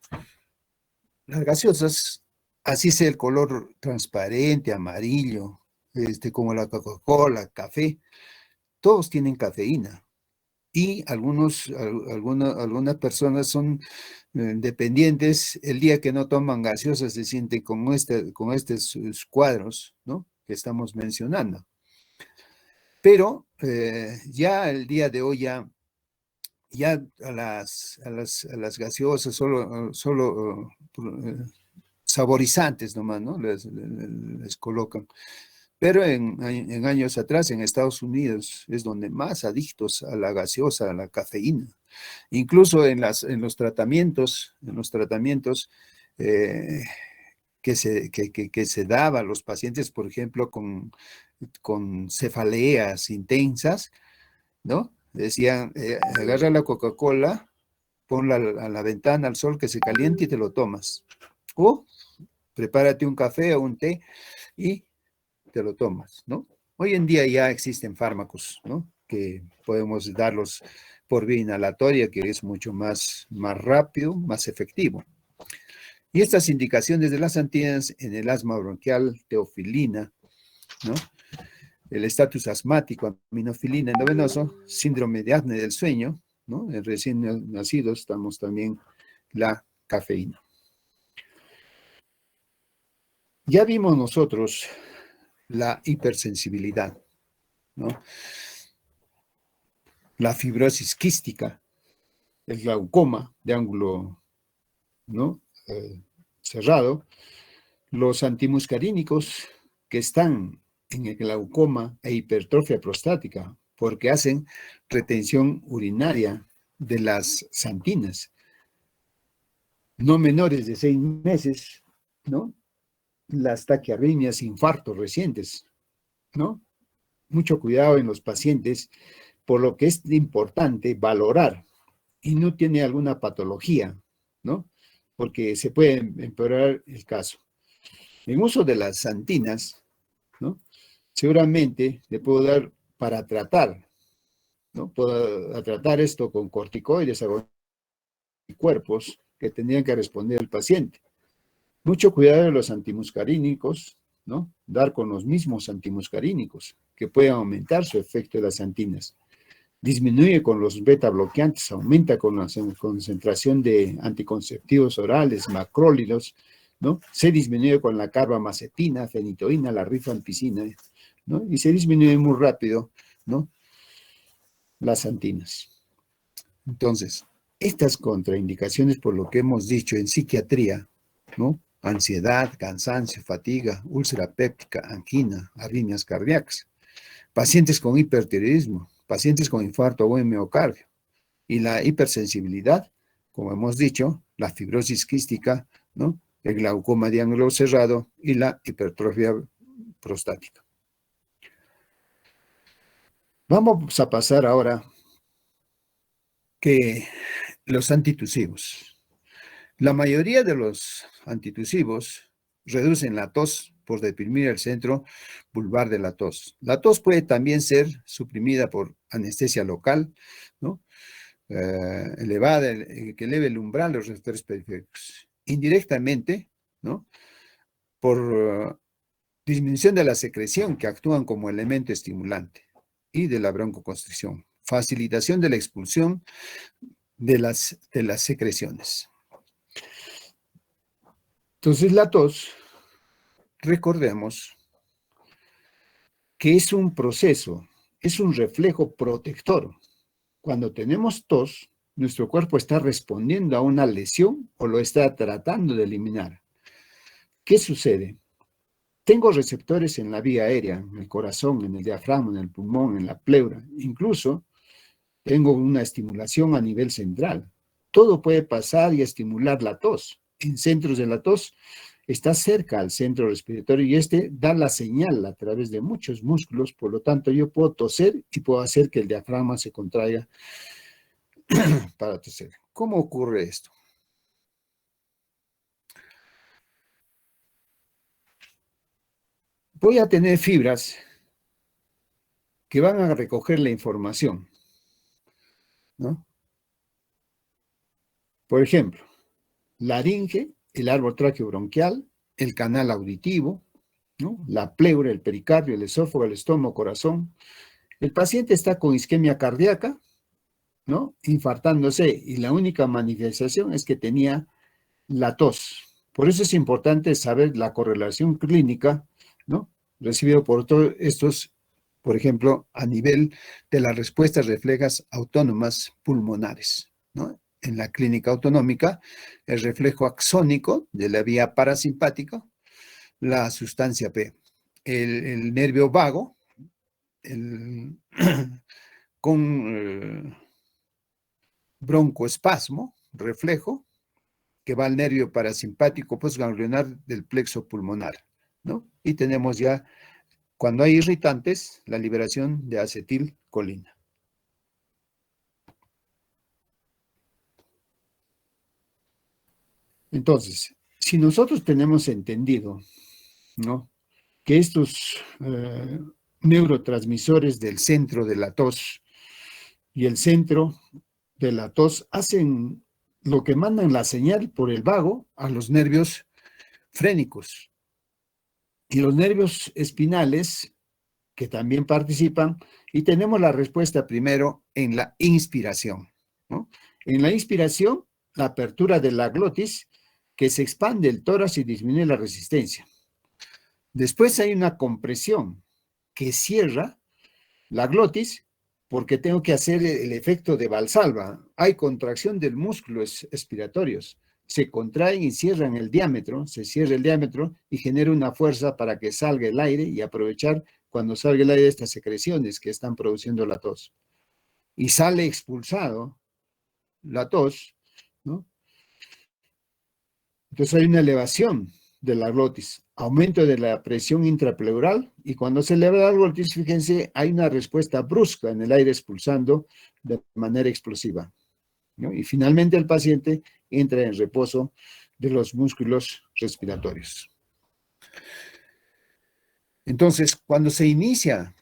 así sea el color transparente, amarillo, como la Coca-Cola, café, todos tienen cafeína. Y algunas personas son dependientes, el día que no toman gaseosas se sienten con estos cuadros, ¿no? Que estamos mencionando. Pero ya el día de hoy ya ya a las gaseosas solo saborizantes nomás, ¿no? Les colocan. Pero en años atrás, en Estados Unidos, es donde más adictos a la gaseosa, a la cafeína. Incluso en los tratamientos eh, que se daba a los pacientes, por ejemplo, con cefaleas intensas, ¿no? Decían, agarra la Coca-Cola, ponla a la ventana, al sol, que se caliente y te lo tomas. O prepárate un café o un té y te lo tomas, ¿no? Hoy en día ya existen fármacos, ¿no? Que podemos darlos por vía inhalatoria, que es mucho más rápido, más efectivo. Y estas indicaciones de las antinas en el asma bronquial, teofilina, ¿no? El estatus asmático, aminofilina endovenoso, síndrome de apnea del sueño, ¿no? En recién nacidos estamos también la cafeína. Ya vimos nosotros la hipersensibilidad, ¿no? La fibrosis quística, el glaucoma de ángulo, ¿no? Cerrado, los antimuscarínicos que están en el glaucoma e hipertrofia prostática, porque hacen retención urinaria de las santinas, no menores de 6 meses, ¿no? Las taquiarritmias, infartos recientes, ¿no? Mucho cuidado en los pacientes, por lo que es importante valorar y no tiene alguna patología, ¿no? Porque se puede empeorar el caso. En uso de las santinas, ¿no? Seguramente le puedo dar para tratar, ¿no? Puedo tratar esto con corticoides, cuerpos que tendrían que responder al paciente. Mucho cuidado de los antimuscarínicos, ¿no? Dar con los mismos antimuscarínicos, que pueden aumentar su efecto de las santinas. Disminuye con los beta bloqueantes, aumenta con la concentración de anticonceptivos orales, macrólidos, ¿no? Se disminuye con la carbamacetina, fenitoína, la rifampicina, ¿no? Y se disminuye muy rápido, ¿no? Las antinas. Entonces, estas contraindicaciones, por lo que hemos dicho en psiquiatría, ¿no? Ansiedad, cansancio, fatiga, úlcera péptica, angina, arritmias cardíacas, pacientes con hipertiroidismo, pacientes con infarto o miocardio, y la hipersensibilidad, como hemos dicho, la fibrosis quística, ¿no? El glaucoma de ángulo cerrado y la hipertrofia prostática. Vamos a pasar ahora que los antitusivos. La mayoría de los antitusivos reducen la tos por deprimir el centro vulvar de la tos. La tos puede también ser suprimida por anestesia local, ¿no? Elevada, que eleve el umbral de los receptores periféricos. Indirectamente, ¿no? Por disminución de la secreción, que actúan como elemento estimulante, y de la broncoconstricción. Facilitación de la expulsión de las secreciones. Entonces, la tos, recordemos que es un proceso, es un reflejo protector. Cuando tenemos tos, nuestro cuerpo está respondiendo a una lesión o lo está tratando de eliminar. ¿Qué sucede? Tengo receptores en la vía aérea, en el corazón, en el diafragma, en el pulmón, en la pleura. Incluso tengo una estimulación a nivel central. Todo puede pasar y estimular la tos. En centros de la tos está cerca al centro respiratorio y este da la señal a través de muchos músculos. Por lo tanto, yo puedo toser y puedo hacer que el diafragma se contraiga para toser. ¿Cómo ocurre esto? Voy a tener fibras que van a recoger la información, ¿no? Por ejemplo, laringe, el árbol traqueobronquial, el canal auditivo, ¿no? La pleura, el pericardio, el esófago, el estómago, corazón. El paciente está con isquemia cardíaca, ¿no? Infartándose, y la única manifestación es que tenía la tos. Por eso es importante saber la correlación clínica, ¿no? Recibido por todos estos por ejemplo, a nivel de las respuestas reflejas autónomas pulmonares, ¿no? En la clínica autonómica, el reflejo axónico de la vía parasimpática, la sustancia P, el nervio vago, el, con broncoespasmo, reflejo, que va al nervio parasimpático postganglionar del plexo pulmonar, ¿no? Y tenemos ya, cuando hay irritantes, la liberación de acetilcolina. Entonces, si nosotros tenemos entendido, ¿no?, que estos neurotransmisores del centro de la tos y el centro de la tos hacen lo que mandan la señal por el vago a los nervios frénicos y los nervios espinales que también participan, y tenemos la respuesta primero en la inspiración, ¿no? En la inspiración, la apertura de la glotis, que se expande el tórax y disminuye la resistencia. Después hay una compresión que cierra la glotis porque tengo que hacer el efecto de Valsalva. Hay contracción del músculo expiratorios. Se contraen y cierran el diámetro, se cierra el diámetro y genera una fuerza para que salga el aire y aprovechar cuando salga el aire estas secreciones que están produciendo la tos. Y sale expulsado la tos, ¿no? Entonces hay una elevación de la glotis, aumento de la presión intrapleural, y cuando se eleva la glotis, fíjense, hay una respuesta brusca en el aire expulsando de manera explosiva, ¿no? Y finalmente el paciente entra en reposo de los músculos respiratorios. Entonces, cuando se inicia,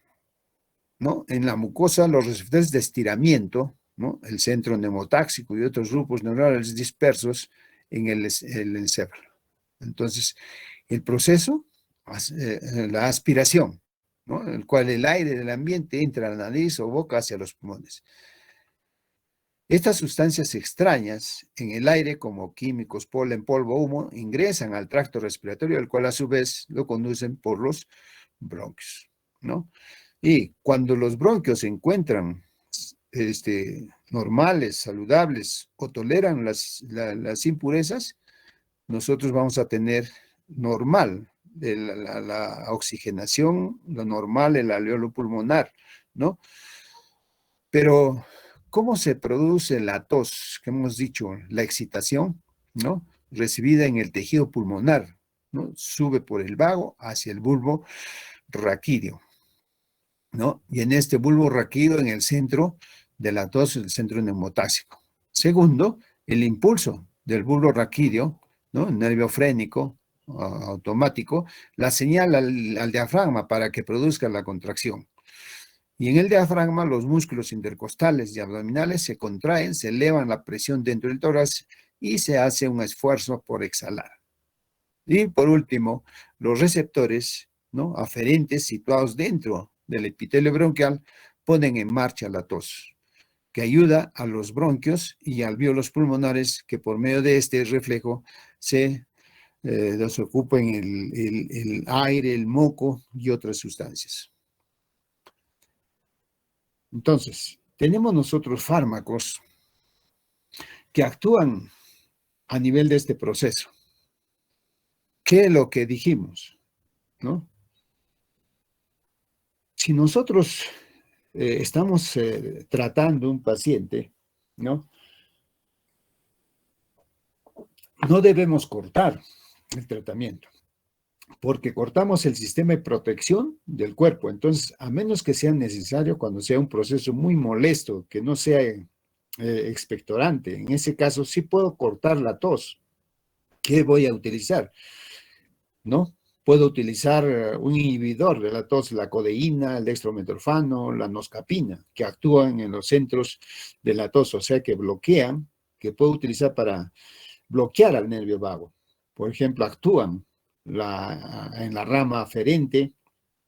¿no?, en la mucosa, los receptores de estiramiento, ¿no?, el centro neumotáxico y otros grupos neuronales dispersos en el encéfalo. Entonces, el proceso, la aspiración, ¿no?, en el cual el aire del ambiente entra a la nariz o boca hacia los pulmones. Estas sustancias extrañas en el aire, como químicos, polen, polvo, humo, ingresan al tracto respiratorio, el cual a su vez lo conducen por los bronquios, ¿no? Y cuando los bronquios se encuentran normales, saludables, o toleran las impurezas, nosotros vamos a tener normal la oxigenación, lo normal, el alveolo pulmonar, ¿no? Pero, ¿cómo se produce la tos? Que hemos dicho, la excitación, ¿no?, recibida en el tejido pulmonar, ¿no? Sube por el vago hacia el bulbo raquídeo, ¿no? Y en este bulbo raquídeo, en el centro de la tos, el centro neumotáxico. Segundo, el impulso del bulbo raquídeo, ¿no?, el nervio frénico automático, la señal al diafragma para que produzca la contracción. Y en el diafragma, los músculos intercostales y abdominales se contraen, se elevan la presión dentro del tórax y se hace un esfuerzo por exhalar. Y por último, los receptores, ¿no?, aferentes situados dentro del epitelio bronquial ponen en marcha la tos, que ayuda a los bronquios y alvéolos pulmonares que por medio de este reflejo se desocupen el aire, el moco y otras sustancias. Entonces, tenemos nosotros fármacos que actúan a nivel de este proceso. ¿Qué es lo que dijimos, no? Si nosotros estamos tratando un paciente, ¿no?, no debemos cortar el tratamiento, porque cortamos el sistema de protección del cuerpo. Entonces, a menos que sea necesario, cuando sea un proceso muy molesto, que no sea expectorante, en ese caso sí puedo cortar la tos. ¿Qué voy a utilizar? ¿No? Puedo utilizar un inhibidor de la tos, la codeína, el dextrometorfano, la noscapina, que actúan en los centros de la tos, o sea, que bloquean, que puedo utilizar para bloquear al nervio vago. Por ejemplo, actúan en la rama aferente,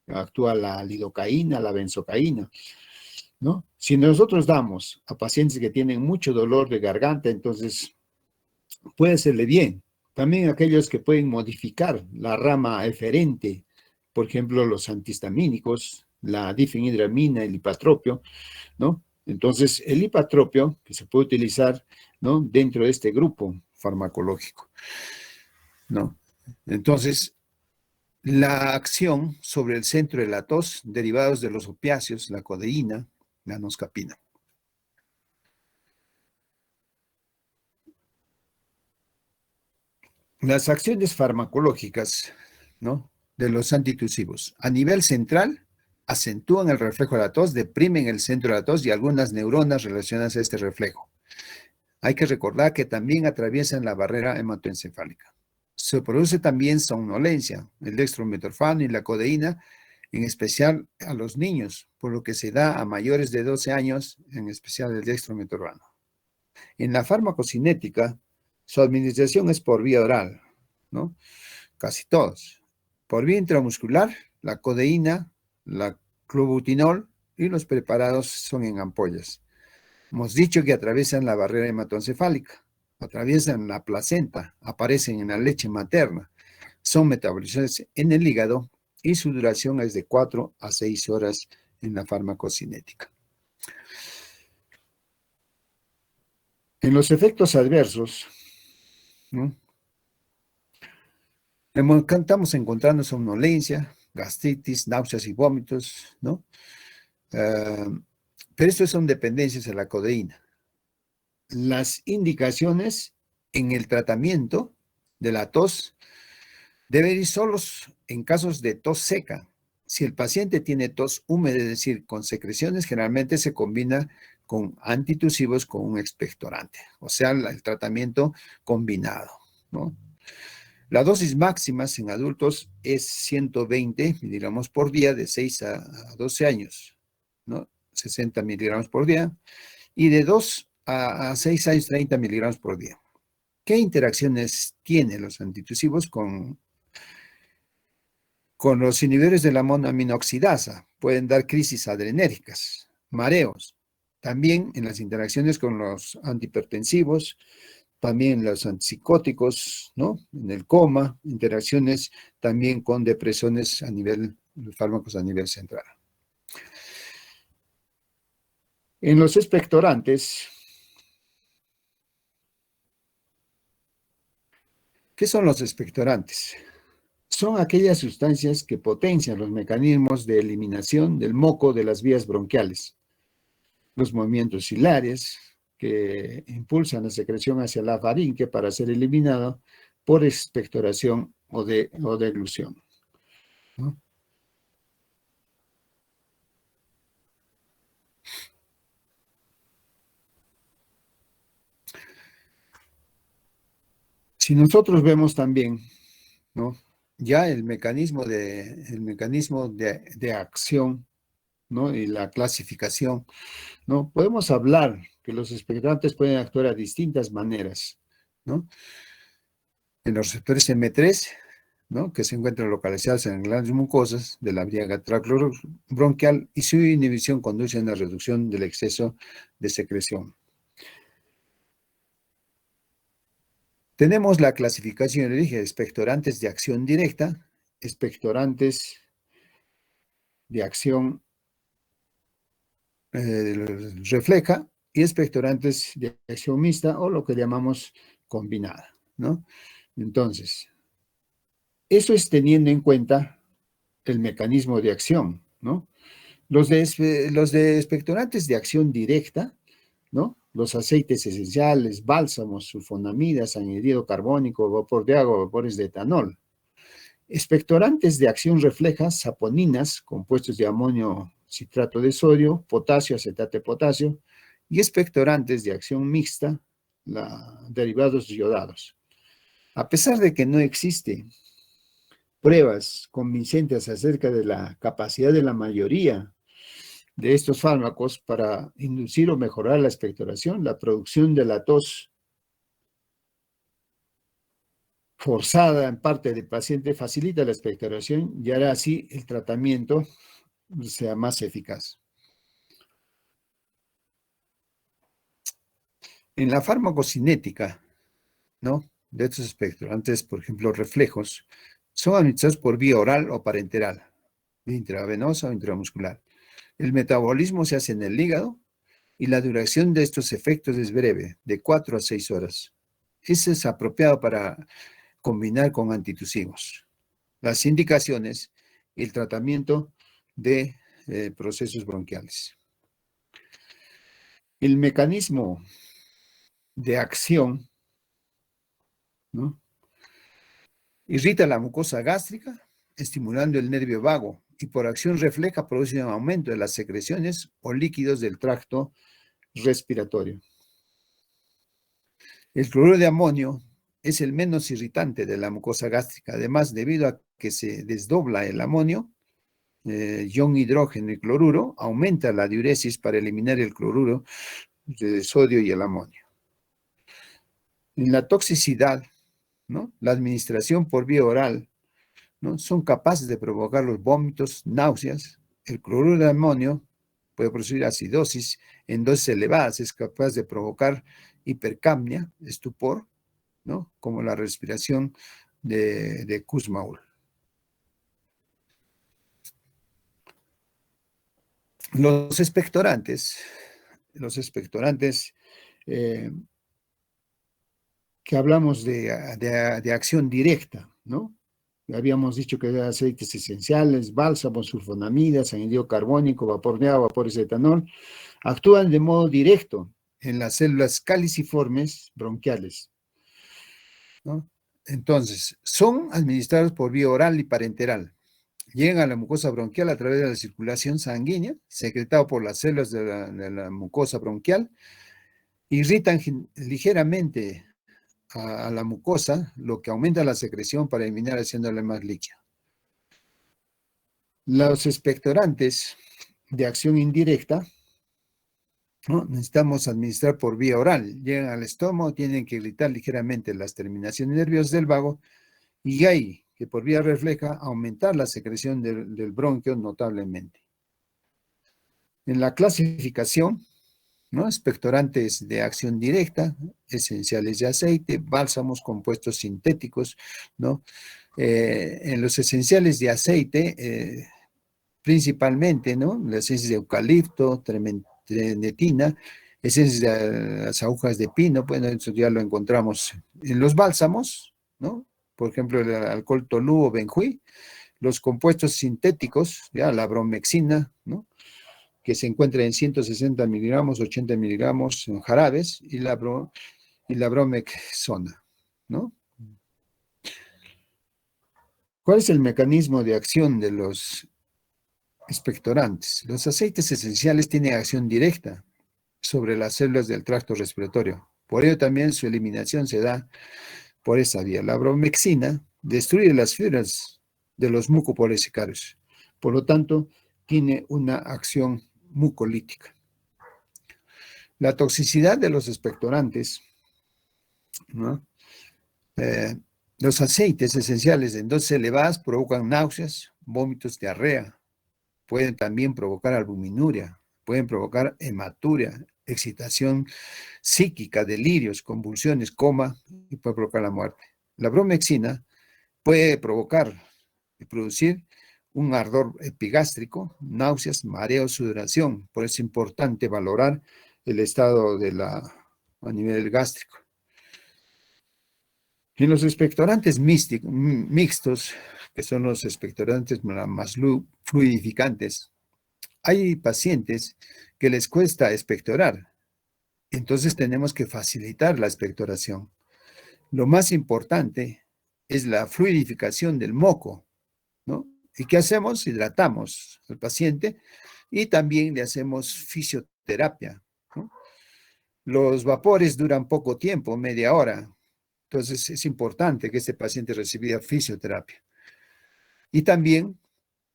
actúa la lidocaína, la benzocaína, ¿no? Si nosotros damos a pacientes que tienen mucho dolor de garganta, entonces puede serle bien. También aquellos que pueden modificar la rama eferente, por ejemplo, los antihistamínicos, la difenhidramina, el lipatropio, ¿no? Entonces, el lipatropio, que se puede utilizar, ¿no?, dentro de este grupo farmacológico, ¿no? Entonces, la acción sobre el centro de la tos, derivados de los opiáceos, la codeína, la noscapina. Las acciones farmacológicas, ¿no?, de los antitusivos a nivel central acentúan el reflejo de la tos, deprimen el centro de la tos y algunas neuronas relacionadas a este reflejo. Hay que recordar que también atraviesan la barrera hematoencefálica. Se produce también somnolencia, el dextrometorfano y la codeína, en especial a los niños, por lo que se da a mayores de 12 años, en especial el dextrometorfano. En la farmacocinética, su administración es por vía oral, ¿no? Casi todos. Por vía intramuscular, la codeína, la clobutinol y los preparados son en ampollas. Hemos dicho que atraviesan la barrera hematoencefálica, atraviesan la placenta, aparecen en la leche materna, son metabolizados en el hígado y su duración es de 4 a 6 horas en la farmacocinética. En los efectos adversos, ¿no?, estamos encontrando somnolencia, gastritis, náuseas y vómitos, ¿no? Pero estos son dependencias de la codeína. Las indicaciones en el tratamiento de la tos deben ir solos en casos de tos seca. Si el paciente tiene tos húmeda, es decir, con secreciones, generalmente se combina con antitusivos con un expectorante, o sea, el tratamiento combinado, ¿no? La dosis máxima en adultos es 120 miligramos por día de 6 a 12 años, ¿no? 60 miligramos por día. Y de 2 a 6 años, 30 miligramos por día. ¿Qué interacciones tienen los antitusivos con los inhibidores de la monoaminoxidasa? Pueden dar crisis adrenérgicas, mareos. También en las interacciones con los antihipertensivos, también los antipsicóticos, ¿no?, en el coma, interacciones también con depresiones a nivel, fármacos a nivel central. En los expectorantes, ¿qué son los expectorantes? Son aquellas sustancias que potencian los mecanismos de eliminación del moco de las vías bronquiales, los movimientos ciliares que impulsan la secreción hacia la faringe para ser eliminado por expectoración o deglución, ¿no? Si nosotros vemos también, ¿no?, ya el mecanismo de acción, ¿no?, y la clasificación, ¿no?, podemos hablar que los expectorantes pueden actuar a distintas maneras, ¿no? En los receptores M3, ¿no?, que se encuentran localizados en glandulas mucosas de la vía bronquial, y su inhibición conduce a una reducción del exceso de secreción. Tenemos la clasificación, le dije, de expectorantes de acción directa, expectorantes de acción refleja y expectorantes de acción mixta o lo que llamamos combinada, ¿no? Entonces, eso es teniendo en cuenta el mecanismo de acción, ¿no? Los de expectorantes de acción directa, ¿no?, los aceites esenciales, bálsamos, sulfonamidas, anhídrido carbónico, vapor de agua, vapores de etanol. Expectorantes de acción refleja, saponinas, compuestos de amonio citrato de sodio, potasio, acetato de potasio, y expectorantes de acción mixta, derivados iodados. A pesar de que no existe pruebas convincentes acerca de la capacidad de la mayoría de estos fármacos para inducir o mejorar la expectoración, la producción de la tos forzada en parte del paciente facilita la expectoración y hará así el tratamiento sea más eficaz. En la farmacocinética, ¿no?, de estos expectorantes, por ejemplo, reflejos, son administrados por vía oral o parenteral. intravenosa o intramuscular. El metabolismo se hace en el hígado y la duración de estos efectos es breve, de 4 a 6 horas. Eso es apropiado para combinar con antitusivos. Las indicaciones y el tratamiento de procesos bronquiales. El mecanismo de acción, ¿no? Irrita la mucosa gástrica, estimulando el nervio vago, y por acción refleja produce un aumento de las secreciones o líquidos del tracto respiratorio. El cloruro de amonio es el menos irritante de la mucosa gástrica. Además, debido a que se desdobla el amonio, ion hidrógeno y cloruro, aumenta la diuresis para eliminar el cloruro de sodio y el amonio. En la toxicidad, ¿no? La administración por vía oral, ¿no? Son capaces de provocar los vómitos, náuseas. El cloruro de amonio puede producir acidosis en dosis elevadas, es capaz de provocar hipercapnia, estupor, ¿no? Como la respiración de Kussmaul. Los expectorantes eh, que hablamos de acción directa, ¿no? Habíamos dicho que eran aceites esenciales, bálsamos, sulfonamidas, anhídrido carbónico, vapor de agua, vapores de etanol, actúan de modo directo en las células caliciformes bronquiales, ¿no? Entonces, son administrados por vía oral y parenteral. Llegan a la mucosa bronquial a través de la circulación sanguínea, secretado por las células de la mucosa bronquial, irritan ligeramente a la mucosa, lo que aumenta la secreción para eliminar haciéndole más líquida. Los expectorantes de acción indirecta, ¿no? Necesitamos administrar por vía oral. Llegan al estómago, tienen que irritar ligeramente las terminaciones nerviosas del vago y hay que por vía refleja aumentar la secreción del bronquio notablemente. En la clasificación, ¿no? Expectorantes de acción directa, esenciales de aceite, bálsamos, compuestos sintéticos, ¿no? En los esenciales de aceite, principalmente, ¿no? Las esencias de eucalipto, trenetina, esencias de las agujas de pino, bueno, eso ya lo encontramos en los bálsamos, ¿no? Por ejemplo, el alcohol tolú o benjuí, los compuestos sintéticos, ya la bromexina, ¿no? Que se encuentra en 160 miligramos, 80 miligramos en jarabes, y la bromexona, ¿no? ¿Cuál es el mecanismo de acción de los expectorantes? Los aceites esenciales tienen acción directa sobre las células del tracto respiratorio. Por ello también su eliminación se da por esa vía. La bromexina destruye las fibras de los mucopolisacáridos. Por lo tanto, tiene una acción mucolítica. La toxicidad de los expectorantes, ¿no? Los aceites esenciales en dosis elevadas provocan náuseas, vómitos, diarrea. Pueden también provocar albuminuria, pueden provocar hematuria, excitación psíquica, delirios, convulsiones, coma y puede provocar la muerte. La bromexina puede provocar y producir un ardor epigástrico, náuseas, mareos, sudoración. Por eso es importante valorar el estado a nivel gástrico. En los expectorantes mixtos, que son los expectorantes más fluidificantes, hay pacientes que les cuesta expectorar. Entonces tenemos que facilitar la expectoración. Lo más importante es la fluidificación del moco, ¿no? ¿Y qué hacemos? Hidratamos al paciente y también le hacemos fisioterapia, ¿no? Los vapores duran poco tiempo, media hora. Entonces es importante que este paciente reciba fisioterapia. Y también,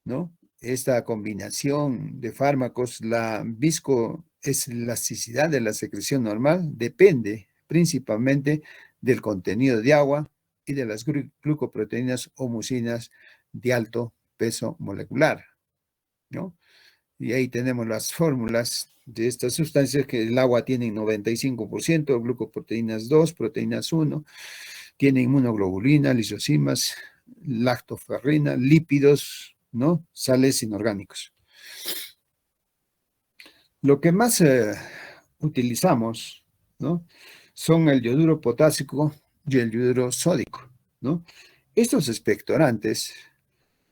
¿no? Esta combinación de fármacos, la viscoelasticidad de la secreción normal depende principalmente del contenido de agua y de las glucoproteínas o mucinas de alto peso molecular, ¿no? Y ahí tenemos las fórmulas de estas sustancias que el agua tiene 95%, glucoproteínas 2, proteínas 1, tiene inmunoglobulina, lisocimas, lactoferrina, lípidos, ¿no? Sales inorgánicos. Lo que más utilizamos, ¿no? Son el yoduro potásico y el yoduro sódico, ¿no? Estos expectorantes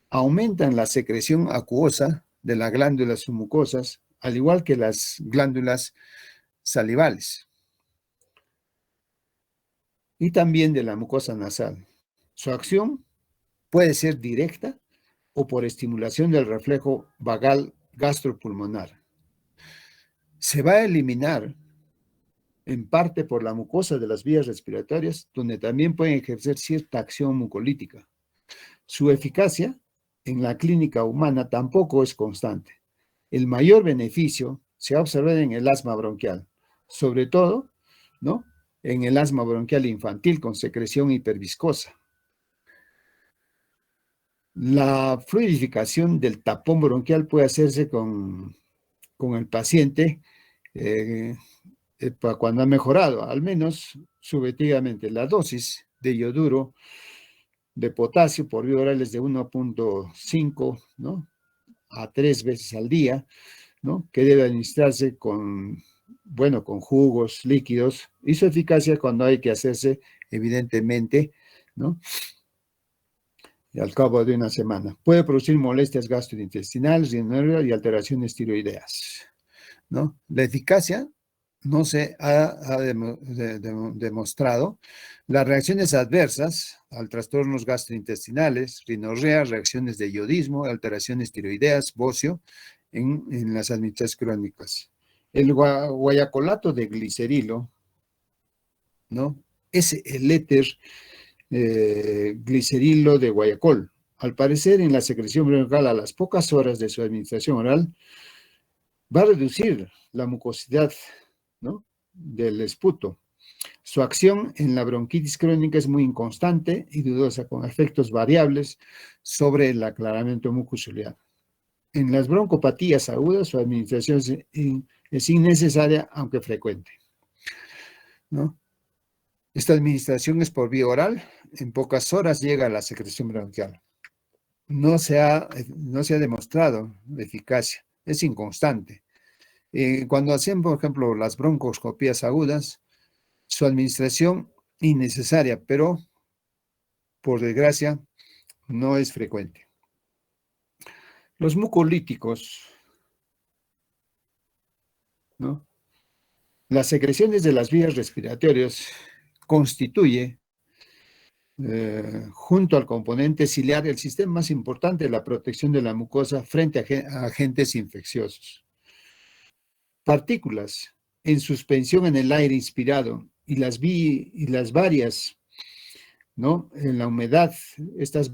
aumentan la secreción acuosa de las glándulas submucosas, al igual que las glándulas salivales, y también de la mucosa nasal. Su acción puede ser directa o por estimulación del reflejo vagal gastropulmonar. Se va a eliminar en parte por la mucosa de las vías respiratorias, donde también pueden ejercer cierta acción mucolítica. Su eficacia en la clínica humana tampoco es constante. El mayor beneficio se ha observado en el asma bronquial, sobre todo, ¿no? En el asma bronquial infantil con secreción hiperviscosa. La fluidificación del tapón bronquial puede hacerse con el paciente cuando ha mejorado, al menos subjetivamente. La dosis de yoduro de potasio por vía oral es de 1.5, ¿no? a 3 veces al día, ¿no? Que debe administrarse con, bueno, con jugos, líquidos, y su eficacia cuando hay que hacerse, evidentemente, ¿no? Y al cabo de una semana. Puede producir molestias gastrointestinales, rinorrea y alteraciones tiroideas, ¿no? La eficacia no se ha demostrado. Las reacciones adversas al trastornos gastrointestinales, rinorrea, reacciones de iodismo, alteraciones tiroideas, bocio, en las administraciones crónicas. El guayacolato de glicerilo, ¿no? Es el éter glicerilo de guayacol. Al parecer, en la secreción bronquial a las pocas horas de su administración oral, va a reducir la mucosidad, ¿no? del esputo. Su acción en la bronquitis crónica es muy inconstante y dudosa, con efectos variables sobre el aclaramiento mucociliar. En las broncopatías agudas, su administración es innecesaria, aunque frecuente, ¿no? Esta administración es por vía oral, en pocas horas llega a la secreción bronquial. No se ha demostrado eficacia, es inconstante. Cuando hacen, por ejemplo, las broncoscopías agudas, su administración innecesaria, pero por desgracia no es frecuente. Los mucolíticos, ¿no? Las secreciones de las vías respiratorias constituye, junto al componente ciliar, el sistema más importante de la protección de la mucosa frente a agentes infecciosos. Partículas en suspensión en el aire inspirado y las varias, ¿no? en la humedad, estas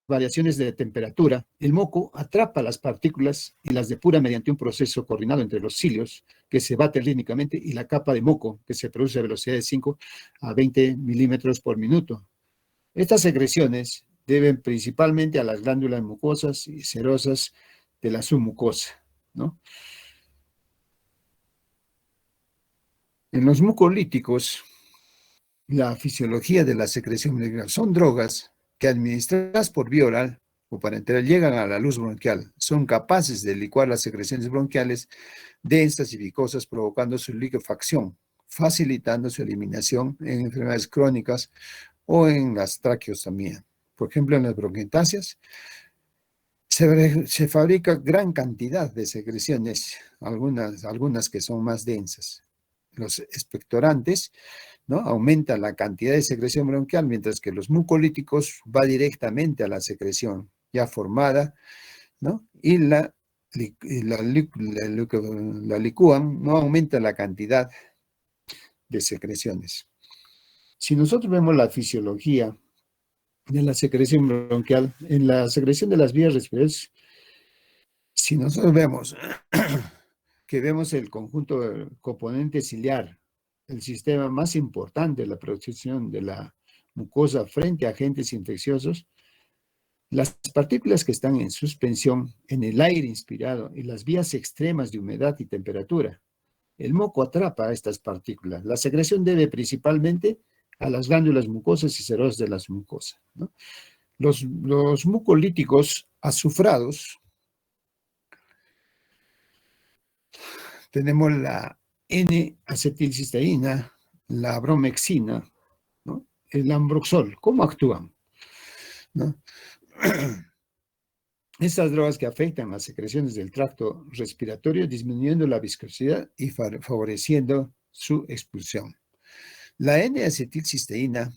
variaciones de temperatura, el moco atrapa las partículas y las depura mediante un proceso coordinado entre los cilios, que se baten rítmicamente, y la capa de moco, que se produce a velocidad de 5 a 20 milímetros por minuto. Estas secreciones deben principalmente a las glándulas mucosas y serosas de la submucosa, ¿no? En los mucolíticos, la fisiología de la secreción bronquial son drogas que administradas por vía oral o parenteral llegan a la luz bronquial. Son capaces de licuar las secreciones bronquiales densas y viscosas, provocando su liquefacción, facilitando su eliminación en enfermedades crónicas o en las traqueostomías. Por ejemplo, en las bronquiectasias se fabrica gran cantidad de secreciones, algunas que son más densas. Los expectorantes, ¿no? Aumentan la cantidad de secreción bronquial, mientras que los mucolíticos va directamente a la secreción ya formada, ¿no? Y la licúan, no aumenta la cantidad de secreciones. Si nosotros vemos la fisiología de la secreción bronquial, en la secreción de las vías respiratorias, si nosotros vemos que vemos el conjunto del componente ciliar, el sistema más importante de la protección de la mucosa frente a agentes infecciosos, las partículas que están en suspensión en el aire inspirado y las vías extremas de humedad y temperatura. El moco atrapa a estas partículas. La secreción debe principalmente a las glándulas mucosas y serosas de las mucosas, ¿no? Los mucolíticos azufrados, tenemos la N-acetilcisteína, la bromexina, ¿no? El ambroxol. ¿Cómo actúan? ¿No? Estas drogas que afectan las secreciones del tracto respiratorio, disminuyendo la viscosidad y favoreciendo su expulsión. La N-acetilcisteína,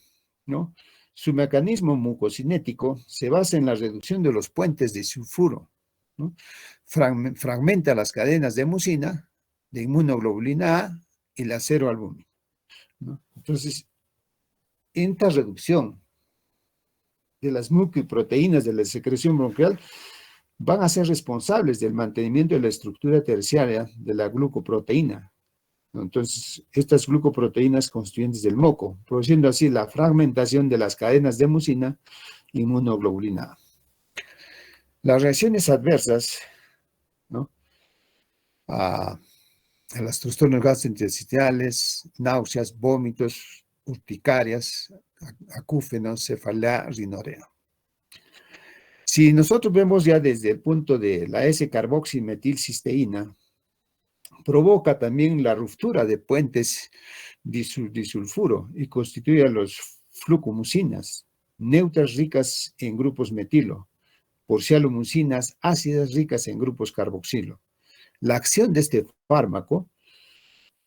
¿no? Su mecanismo mucocinético se basa en la reducción de los puentes de sulfuro, ¿no? Fragmenta las cadenas de mucina, de inmunoglobulina A y la ceroalbúmina, ¿no? Entonces, esta reducción de las mucoproteínas de la secreción bronquial van a ser responsables del mantenimiento de la estructura terciaria de la glucoproteína. Entonces, estas glucoproteínas constituyentes del moco, produciendo así la fragmentación de las cadenas de mucina y inmunoglobulina A. Las reacciones adversas, ¿no? A los trastornos gastrointestinales, náuseas, vómitos, urticarias, acúfenos, cefalea, rinorea. Si nosotros vemos ya desde el punto de la S-carboximetilcisteína, provoca también la ruptura de puentes disulfuro y constituye a los flucomucinas, neutras ricas en grupos metilo, porcialumucinas ácidas ricas en grupos carboxilo. La acción de este fármaco,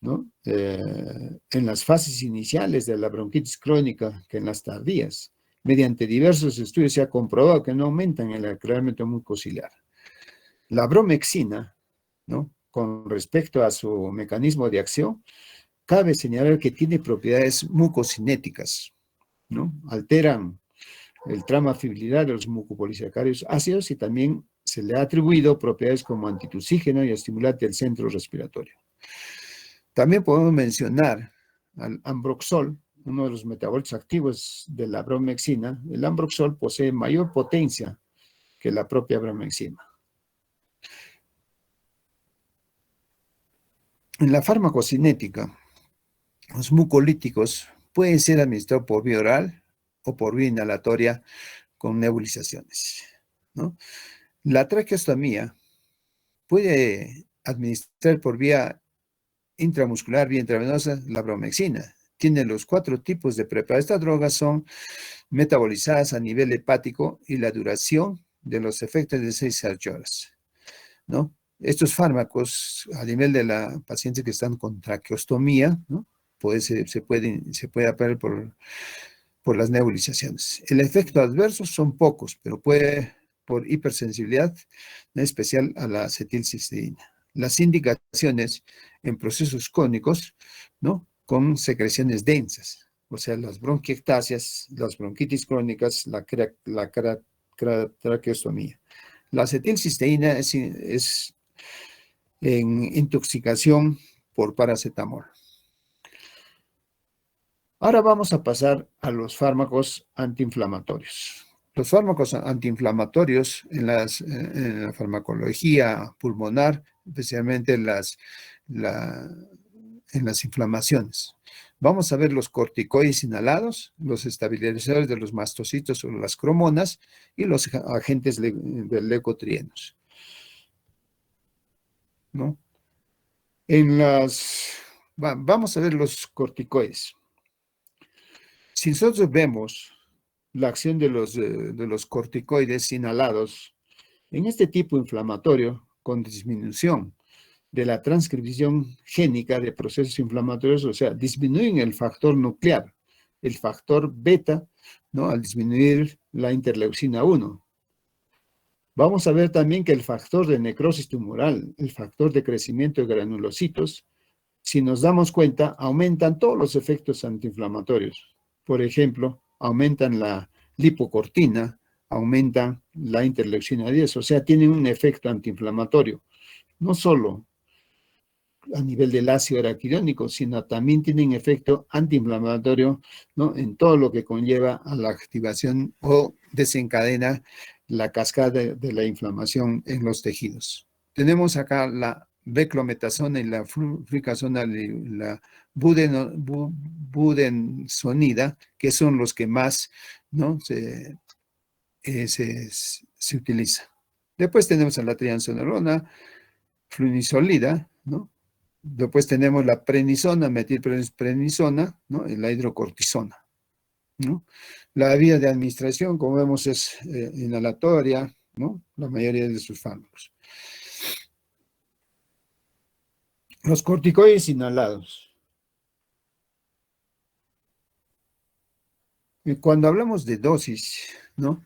¿no? En las fases iniciales de la bronquitis crónica que en las tardías, mediante diversos estudios se ha comprobado que no aumentan el aclaramiento mucociliar. La bromexina, ¿no? Con respecto a su mecanismo de acción, cabe señalar que tiene propiedades mucocinéticas, ¿no? Alteran el trama fibrilar de los mucopolisacáridos ácidos y también se le ha atribuido propiedades como antitusígeno y estimulante del centro respiratorio. También podemos mencionar al ambroxol, uno de los metabolitos activos de la bromexina. El ambroxol posee mayor potencia que la propia bromexina. En la farmacocinética, los mucolíticos pueden ser administrados por vía oral o por vía inhalatoria con nebulizaciones, ¿no? La traqueostomía puede administrar por vía intramuscular, vía intravenosa, la bromexina. Tiene los 4 tipos de preparación. Estas drogas son metabolizadas a nivel hepático y la duración de los efectos de 6 a 8 horas, ¿no? Estos fármacos, a nivel de la paciente que están con traqueostomía, ¿no? Se puede aplicar por las nebulizaciones. El efecto adverso son pocos, pero puede por hipersensibilidad, en especial a la acetilcisteína. Las indicaciones en procesos crónicos, ¿no? Con secreciones densas, o sea, las bronquiectasias, las bronquitis crónicas, la traqueostomía. La acetilcisteína es en intoxicación por paracetamol. Ahora vamos a pasar a los fármacos antiinflamatorios. Los fármacos antiinflamatorios en la farmacología pulmonar, especialmente en las inflamaciones. Vamos a ver los corticoides inhalados, los estabilizadores de los mastocitos o las cromonas y los agentes leucotrienos, ¿no? Vamos a ver los corticoides. Si nosotros vemos la acción de los corticoides inhalados en este tipo inflamatorio con disminución de la transcripción génica de procesos inflamatorios, o sea, disminuyen el factor nuclear, el factor beta, ¿no? Al disminuir la interleucina 1. Vamos a ver también que el factor de necrosis tumoral, el factor de crecimiento de granulocitos, si nos damos cuenta, aumentan todos los efectos antiinflamatorios. Por ejemplo, aumentan la lipocortina, aumentan la interleucina 10, o sea, tienen un efecto antiinflamatorio. No solo a nivel del ácido araquidónico, sino también tienen efecto antiinflamatorio, ¿no? En todo lo que conlleva a la activación o desencadena la cascada de la inflamación en los tejidos. Tenemos acá la beclometasona y la fluticasona, la budesonida, que son los que más, ¿no? se utiliza. Después tenemos a la triamcinolona flunisolida, ¿no? Después tenemos la prednisona, metilprednisona, ¿no? Y la hidrocortisona, ¿no? La vía de administración, como vemos, es inhalatoria, ¿no? La mayoría de sus fármacos. Los corticoides inhalados. Y cuando hablamos de dosis, ¿no?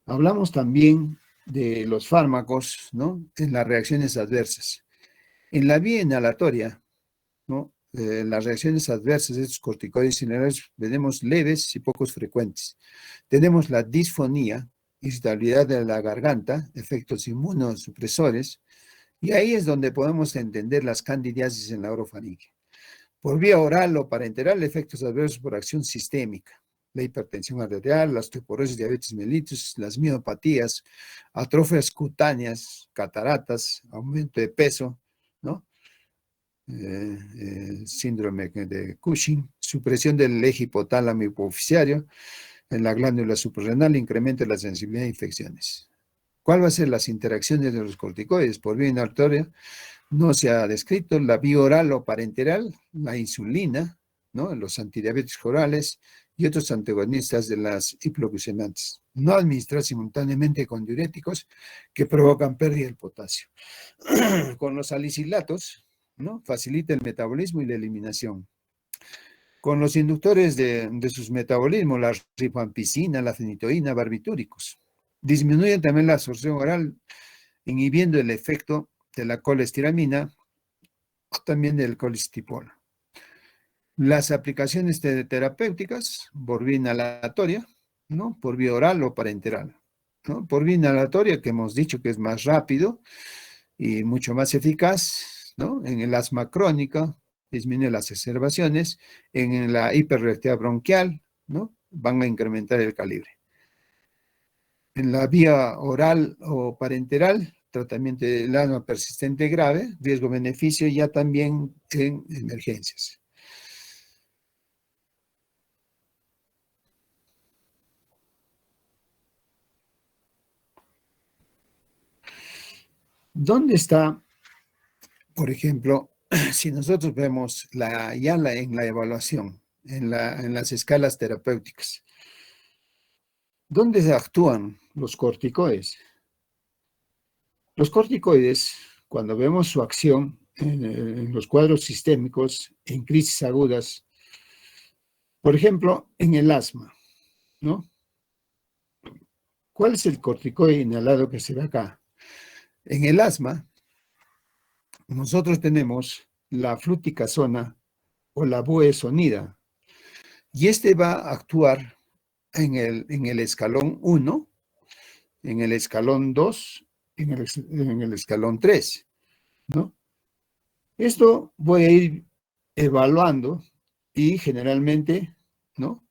Hablamos también de los fármacos, ¿no? En las reacciones adversas. En la vía inhalatoria, ¿no? Las reacciones adversas de estos corticoides inhalados tenemos leves y pocos frecuentes. Tenemos la disfonía, irritabilidad de la garganta, efectos inmunosupresores, y ahí es donde podemos entender las candidiasis en la orofaringe. Por vía oral o parenteral, efectos adversos por acción sistémica. La hipertensión arterial, la osteoporosis, diabetes mellitus, las miopatías, atrofias cutáneas, cataratas, aumento de peso, ¿no? Síndrome de Cushing, supresión del eje hipotálamo hipoficiario en la glándula suprarrenal, incremento de la sensibilidad a infecciones. ¿Cuál va a ser las interacciones de los corticoides? Por vía inhalatoria no se ha descrito, la vía oral o parenteral, la insulina, ¿no? Los antidiabéticos orales y otros antagonistas de las hipoglucemiantes. No administrar simultáneamente con diuréticos que provocan pérdida del potasio. Con los salicilatos, ¿no? Facilita el metabolismo y la eliminación. Con los inductores de sus metabolismos, la rifampicina, la fenitoína, barbitúricos. Disminuyen también la absorción oral, inhibiendo el efecto de la colestiramina o también del colestipol. Las aplicaciones terapéuticas, por vía inhalatoria, ¿no? Por vía oral o parenteral, ¿no? Por vía inhalatoria, que hemos dicho que es más rápido y mucho más eficaz, ¿no? En el asma crónica, disminuye las exacerbaciones, en la hiperreactividad bronquial, ¿no? Van a incrementar el calibre. En la vía oral o parenteral, tratamiento del asma persistente grave, riesgo-beneficio ya también en emergencias. ¿Dónde está, por ejemplo, si nosotros vemos en la evaluación, en las escalas terapéuticas, ¿dónde actúan los corticoides? Los corticoides, cuando vemos su acción en los cuadros sistémicos, en crisis agudas, por ejemplo, en el asma, ¿no? ¿Cuál es el corticoide inhalado que se ve acá? En el asma, nosotros tenemos la fluticasona o la buesonida, y este va a actuar en el escalón 1, en el escalón 2, en el escalón 3, ¿no? Esto voy a ir evaluando y generalmente, ¿no?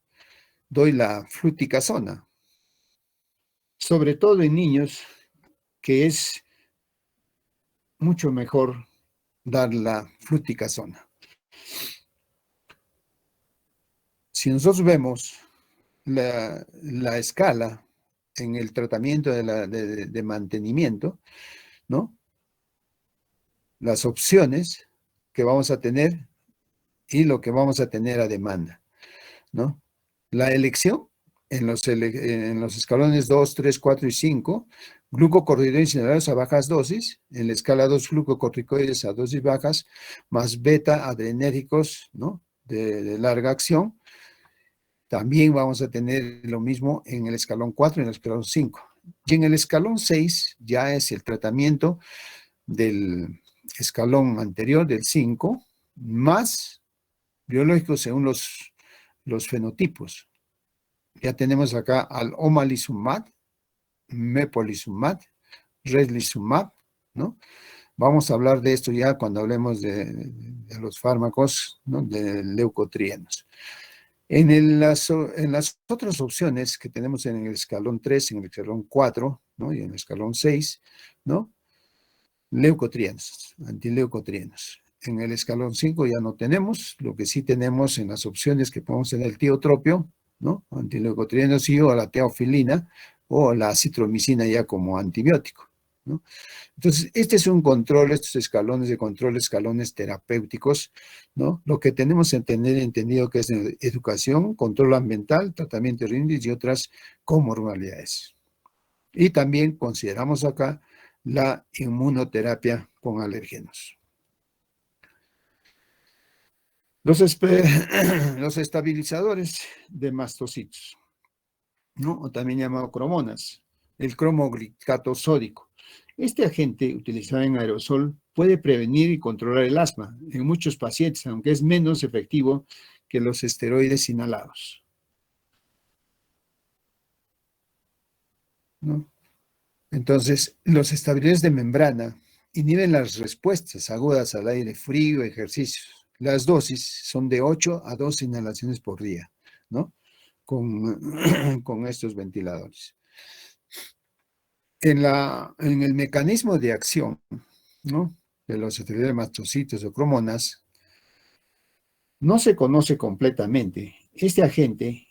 Doy la fluticasona, sobre todo en niños, que es mucho mejor dar la fluticasona. Si nosotros vemos la escala en el tratamiento de mantenimiento, ¿no? Las opciones que vamos a tener y lo que vamos a tener a demanda, ¿no? La elección en los escalones 2, 3, 4 y 5, glucocorticoides inhalados a bajas dosis, en la escala 2, glucocorticoides a dosis bajas, más beta adrenérgicos, ¿no? De larga acción. También vamos a tener lo mismo en el escalón 4 y en el escalón 5. Y en el escalón 6 ya es el tratamiento del escalón anterior, del 5, más biológicos según los fenotipos. Ya tenemos acá al omalizumab, mepolizumab, reslizumab, ¿no? Vamos a hablar de esto ya cuando hablemos de los fármacos, ¿no? De leucotrienos. En las otras opciones que tenemos en el escalón 3, en el escalón 4, ¿no? Y en el escalón 6, ¿no? Leucotrienos, antileucotrienos. En el escalón 5 ya no tenemos, lo que sí tenemos en las opciones que podemos tener el tiotropio, ¿no? Antileucotrienos y o la teofilina, o la acitromicina ya como antibiótico, ¿no? Entonces, este es un control, estos escalones de control, escalones terapéuticos, ¿no? Lo que tenemos que tener entendido que es educación, control ambiental, tratamiento de rinitis y otras comorbilidades. Y también consideramos acá la inmunoterapia con alergenos. Los estabilizadores de mastocitos, ¿no? O también llamado cromonas, el cromoglicato sódico. Este agente, utilizado en aerosol, puede prevenir y controlar el asma en muchos pacientes, aunque es menos efectivo que los esteroides inhalados, ¿no? Entonces, los estabilizadores de membrana inhiben las respuestas agudas al aire frío, ejercicios. Las dosis son de 8 a 12 inhalaciones por día, ¿no? Con, con estos ventiladores. En el mecanismo de acción, ¿no? De los estabilizadores mastocitos o cromonas, no se conoce completamente. Este agente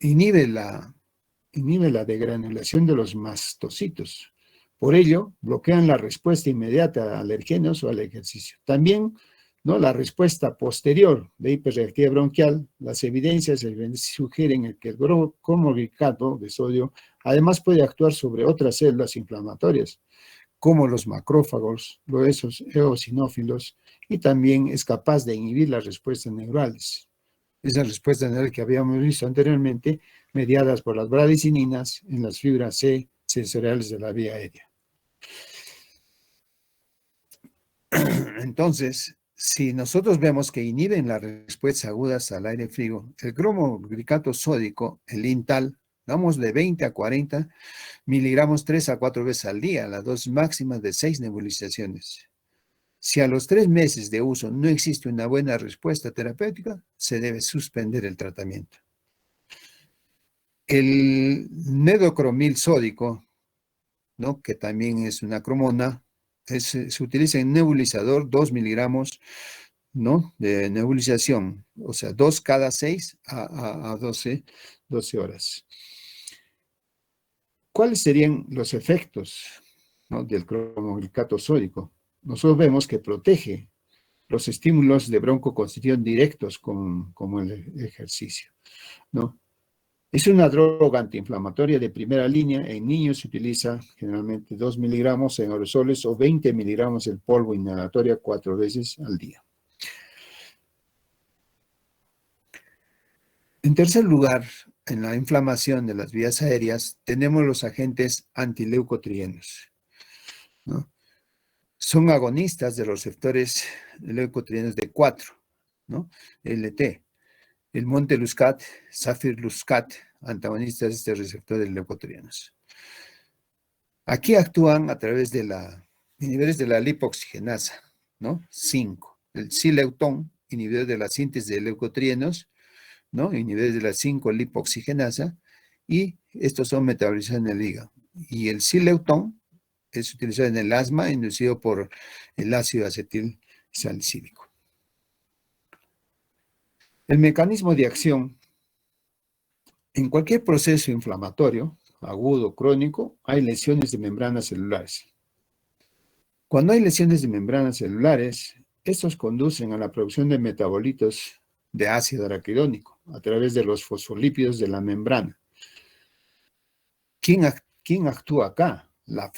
inhibe la degranulación de los mastocitos. Por ello, bloquean la respuesta inmediata a alergenos o al ejercicio. También, ¿no? La respuesta posterior de hiperreactividad bronquial, las evidencias sugieren que el cromoglicato de sodio además puede actuar sobre otras células inflamatorias, como los macrófagos, los eosinófilos, y también es capaz de inhibir las respuestas neurales. Esas respuestas neurales que habíamos visto anteriormente, mediadas por las bradicininas en las fibras C sensoriales de la vía aérea. Entonces, si nosotros vemos que inhiben las respuestas agudas al aire frío, el cromoglicato sódico, el Intal, damos de 20 a 40 miligramos 3 a 4 veces al día, las dosis máximas de 6 nebulizaciones. Si a los 3 meses de uso no existe una buena respuesta terapéutica, se debe suspender el tratamiento. El nedocromil sódico, ¿no? Que también es una cromona, se utiliza en nebulizador 2 miligramos, ¿no? De nebulización, o sea, 2 cada 6 a 12 horas. ¿Cuáles serían los efectos, ¿no? Del cromoglicato sódico? Nosotros vemos que protege los estímulos de broncoconstricción directos como el ejercicio, ¿no? Es una droga antiinflamatoria de primera línea. En niños se utiliza generalmente 2 miligramos en aerosoles o 20 miligramos en polvo inhalatoria 4 veces al día. En tercer lugar, en la inflamación de las vías aéreas, tenemos los agentes antileucotrienos, ¿no? Son agonistas de los receptores leucotrienos de 4, ¿no? LT. El monteluzcat, safirluzcat, antagonistas de este receptor de leucotrienos. Aquí actúan a través de inhibidores de la lipoxigenasa, ¿no? 5. El sileutón, inhibidor de la síntesis de leucotrienos, ¿no? Inhibidores de la 5-lipoxigenasa, y estos son metabolizados en el hígado. Y el sileutón es utilizado en el asma, inducido por el ácido acetil salicílico. El mecanismo de acción: en cualquier proceso inflamatorio, agudo o crónico, hay lesiones de membranas celulares. Cuando hay lesiones de membranas celulares, estos conducen a la producción de metabolitos de ácido araquidónico a través de los fosfolípidos de la membrana. ¿Quién actúa acá? La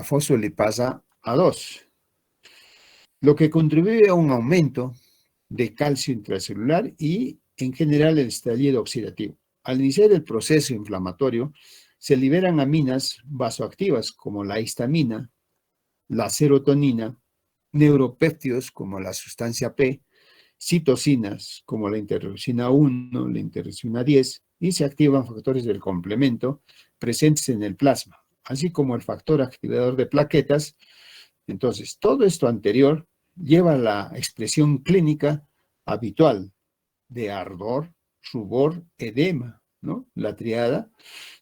fosfolipasa A2, lo que contribuye a un aumento de calcio intracelular y, en general, el estallido oxidativo. Al iniciar el proceso inflamatorio, se liberan aminas vasoactivas como la histamina, la serotonina, neuropéptidos como la sustancia P, citocinas como la interleucina 1, la interleucina 10, y se activan factores del complemento presentes en el plasma, así como el factor activador de plaquetas. Entonces, todo esto anterior lleva a la expresión clínica habitual de ardor, rubor, edema, ¿no? La triada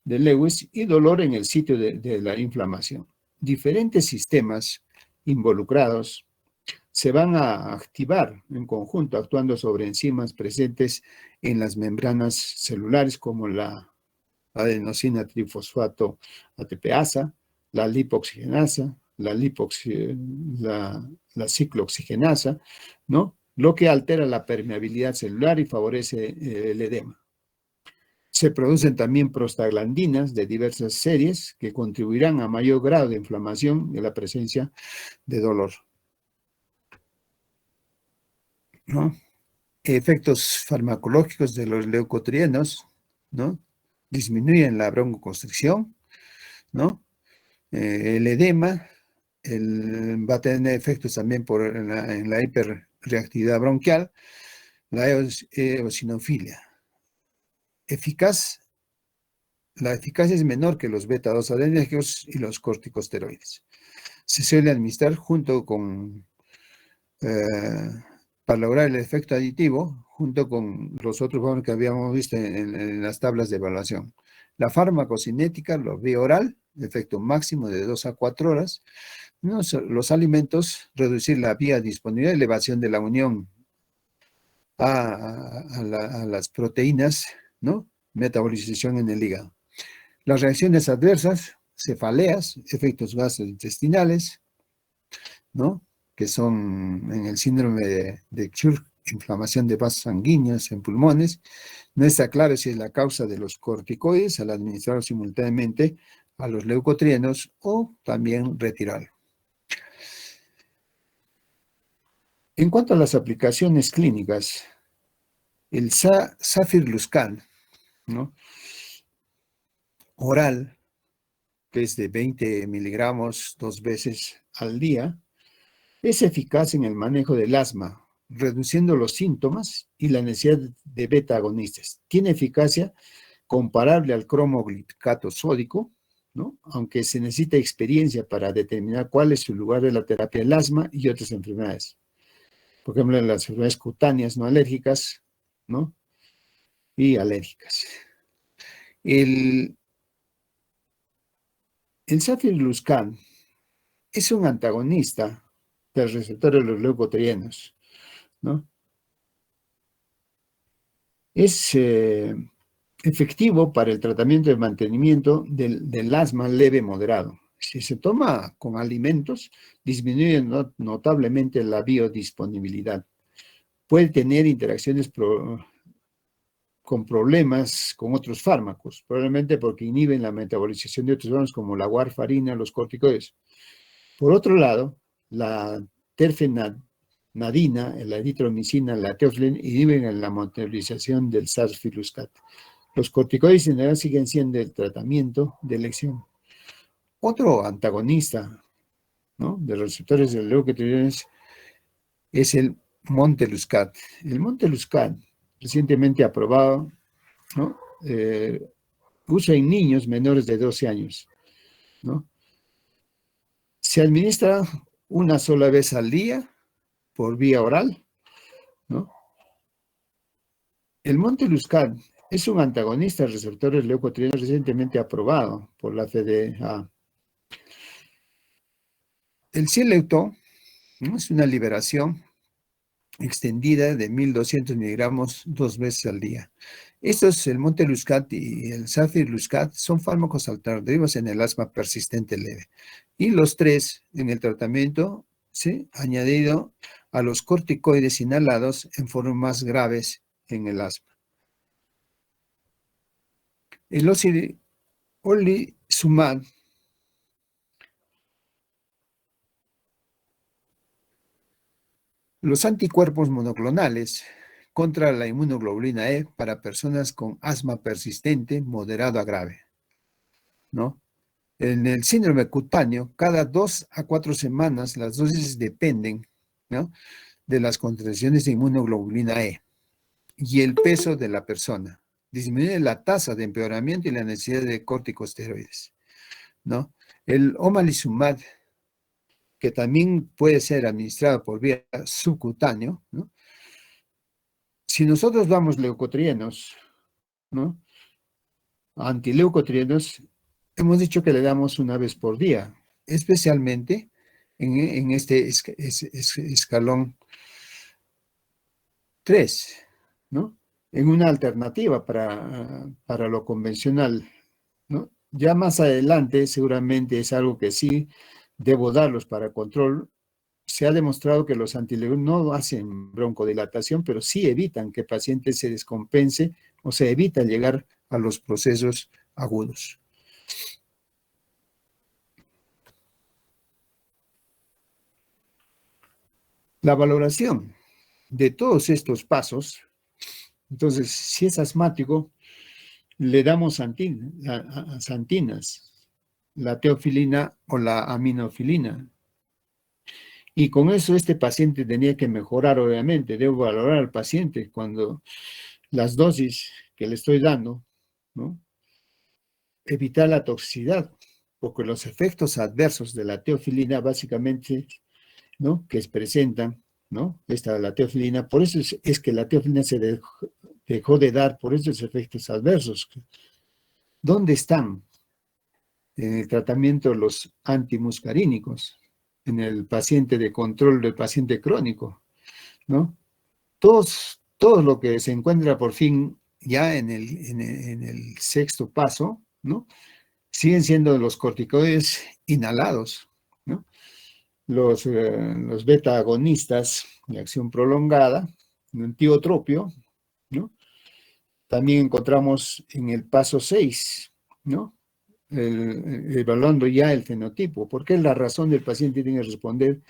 de Lewis, y dolor en el sitio de la inflamación. Diferentes sistemas involucrados se van a activar en conjunto, actuando sobre enzimas presentes en las membranas celulares, como la adenosina trifosfato ATPasa, la lipoxigenasa, la ciclooxigenasa, ¿no? Lo que altera la permeabilidad celular y favorece el edema. Se producen también prostaglandinas de diversas series que contribuirán a mayor grado de inflamación y a la presencia de dolor, ¿no? Efectos farmacológicos de los leucotrienos, ¿no? Disminuyen la broncoconstricción, ¿no? El edema va a tener efectos también en la hiperreactividad bronquial, la eosinofilia. La eficacia es menor que los beta-2 adrenérgicos y los corticosteroides. Se suele administrar junto con, para lograr el efecto aditivo, junto con los otros fármacos que habíamos visto en las tablas de evaluación. La farmacocinética, lo vía oral, efecto máximo de 2 a 4 horas. Los alimentos, reducir la vía disponible, elevación de la unión a las proteínas, ¿no? Metabolización en el hígado. Las reacciones adversas, cefaleas, efectos gastrointestinales, ¿no? Que son en el síndrome de Churg, inflamación de vasos sanguíneos en pulmones. No está claro si es la causa de los corticoides al administrar simultáneamente a los leucotrienos o también retirarlo. En cuanto a las aplicaciones clínicas, el Safirluzcan, ¿no? Oral, que es de 20 miligramos 2 veces al día, es eficaz en el manejo del asma, reduciendo los síntomas y la necesidad de beta-agonistas. Tiene eficacia comparable al cromoglicato sódico, ¿no? Aunque se necesita experiencia para determinar cuál es su lugar de la terapia del asma y otras enfermedades. Por ejemplo, en las enfermedades cutáneas no alérgicas, ¿no? Y alérgicas. El Safirluzcan es un antagonista del receptor de los leucotrienos, ¿no? Es efectivo para el tratamiento de mantenimiento del asma leve moderado. Si se toma con alimentos, disminuye notablemente la biodisponibilidad. Puede tener interacciones con problemas con otros fármacos, probablemente porque inhiben la metabolización de otros fármacos como la warfarina, los corticoides. Por otro lado, la terfenadina, la eritromicina, la teofilina inhiben la metabolización del Safirluzcan. Los corticoides en general siguen siendo el tratamiento de elección. Otro antagonista, ¿no?, de los receptores de leucotrienos es el Monteluzcat. El Monteluzcat, recientemente aprobado, ¿no?, usa en niños menores de 12 años, ¿no? Se administra una sola vez al día por vía oral, ¿no? El Monteluzcat es un antagonista de receptores leucotrienos recientemente aprobado por la FDA. El Xileuto, ¿no?, es una liberación extendida de 1200 miligramos 2 veces al día. Estos, el Monteluzcat y el Safirluzcat, son fármacos alternativos en el asma persistente leve. Y los tres en el tratamiento, ¿sí?, añadido a los corticoides inhalados en formas más graves en el asma. El Ocrelizumab los anticuerpos monoclonales contra la inmunoglobulina E para personas con asma persistente, moderado a grave, ¿no? En el síndrome cutáneo, cada 2 a 4 semanas las dosis dependen, ¿no?, de las concentraciones de inmunoglobulina E y el peso de la persona. Disminuye la tasa de empeoramiento y la necesidad de corticosteroides, ¿no? El omalizumab, que también puede ser administrado por vía subcutáneo, ¿no? Si nosotros damos leucotrienos, ¿no?, antileucotrienos, hemos dicho que le damos una vez por día, especialmente en este escalón 3, ¿no? En una alternativa para lo convencional, ¿no? Ya más adelante seguramente es algo que sí debo darlos para control. Se ha demostrado que los antilegionarios no hacen broncodilatación, pero sí evitan que el paciente se descompense o se evita llegar a los procesos agudos. La valoración de todos estos pasos, entonces, si es asmático, le damos santinas, la teofilina o la aminofilina. Y con eso este paciente tenía que mejorar, obviamente. Debo valorar al paciente cuando las dosis que le estoy dando, ¿no? Evitar la toxicidad, porque los efectos adversos de la teofilina básicamente, ¿no? Que se presentan, ¿no? La teofilina, por eso es que la teofilina se dejó de dar por esos efectos adversos. ¿Dónde están en el tratamiento los antimuscarínicos? En el paciente de control del paciente crónico, ¿no? Todo lo que se encuentra por fin ya en el sexto paso, ¿no? Siguen siendo los corticoides inhalados, ¿no? Los beta agonistas de acción prolongada, un tiotropio, ¿no? También encontramos en el paso 6, ¿no? Evaluando ya el fenotipo, porque es la razón del paciente tiene que responder.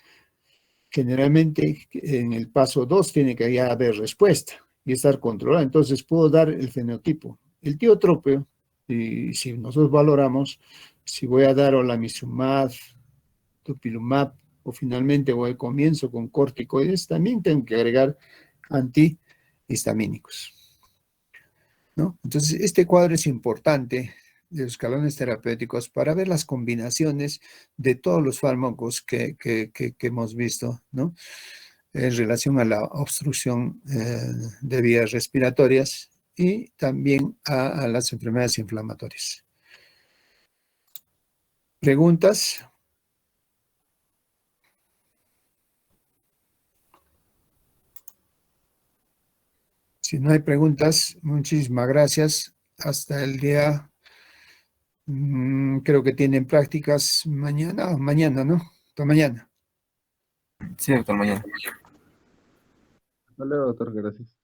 Generalmente en el paso 2 tiene que ya haber respuesta y estar controlada. Entonces puedo dar el fenotipo. El tiotropio, y si nosotros valoramos, si voy a dar olamizumab, dupilumab, o finalmente voy comienzo con corticoides, también tengo que agregar antihistamínicos, ¿no? Entonces, este cuadro es importante de los escalones terapéuticos para ver las combinaciones de todos los fármacos que hemos visto, ¿no? En relación a la obstrucción de vías respiratorias y también a las enfermedades inflamatorias. ¿Preguntas? Si no hay preguntas, muchísimas gracias. Hasta el día, creo que tienen prácticas mañana, ¿no? Hasta mañana. Sí, doctor, mañana. Hasta luego, doctor, gracias.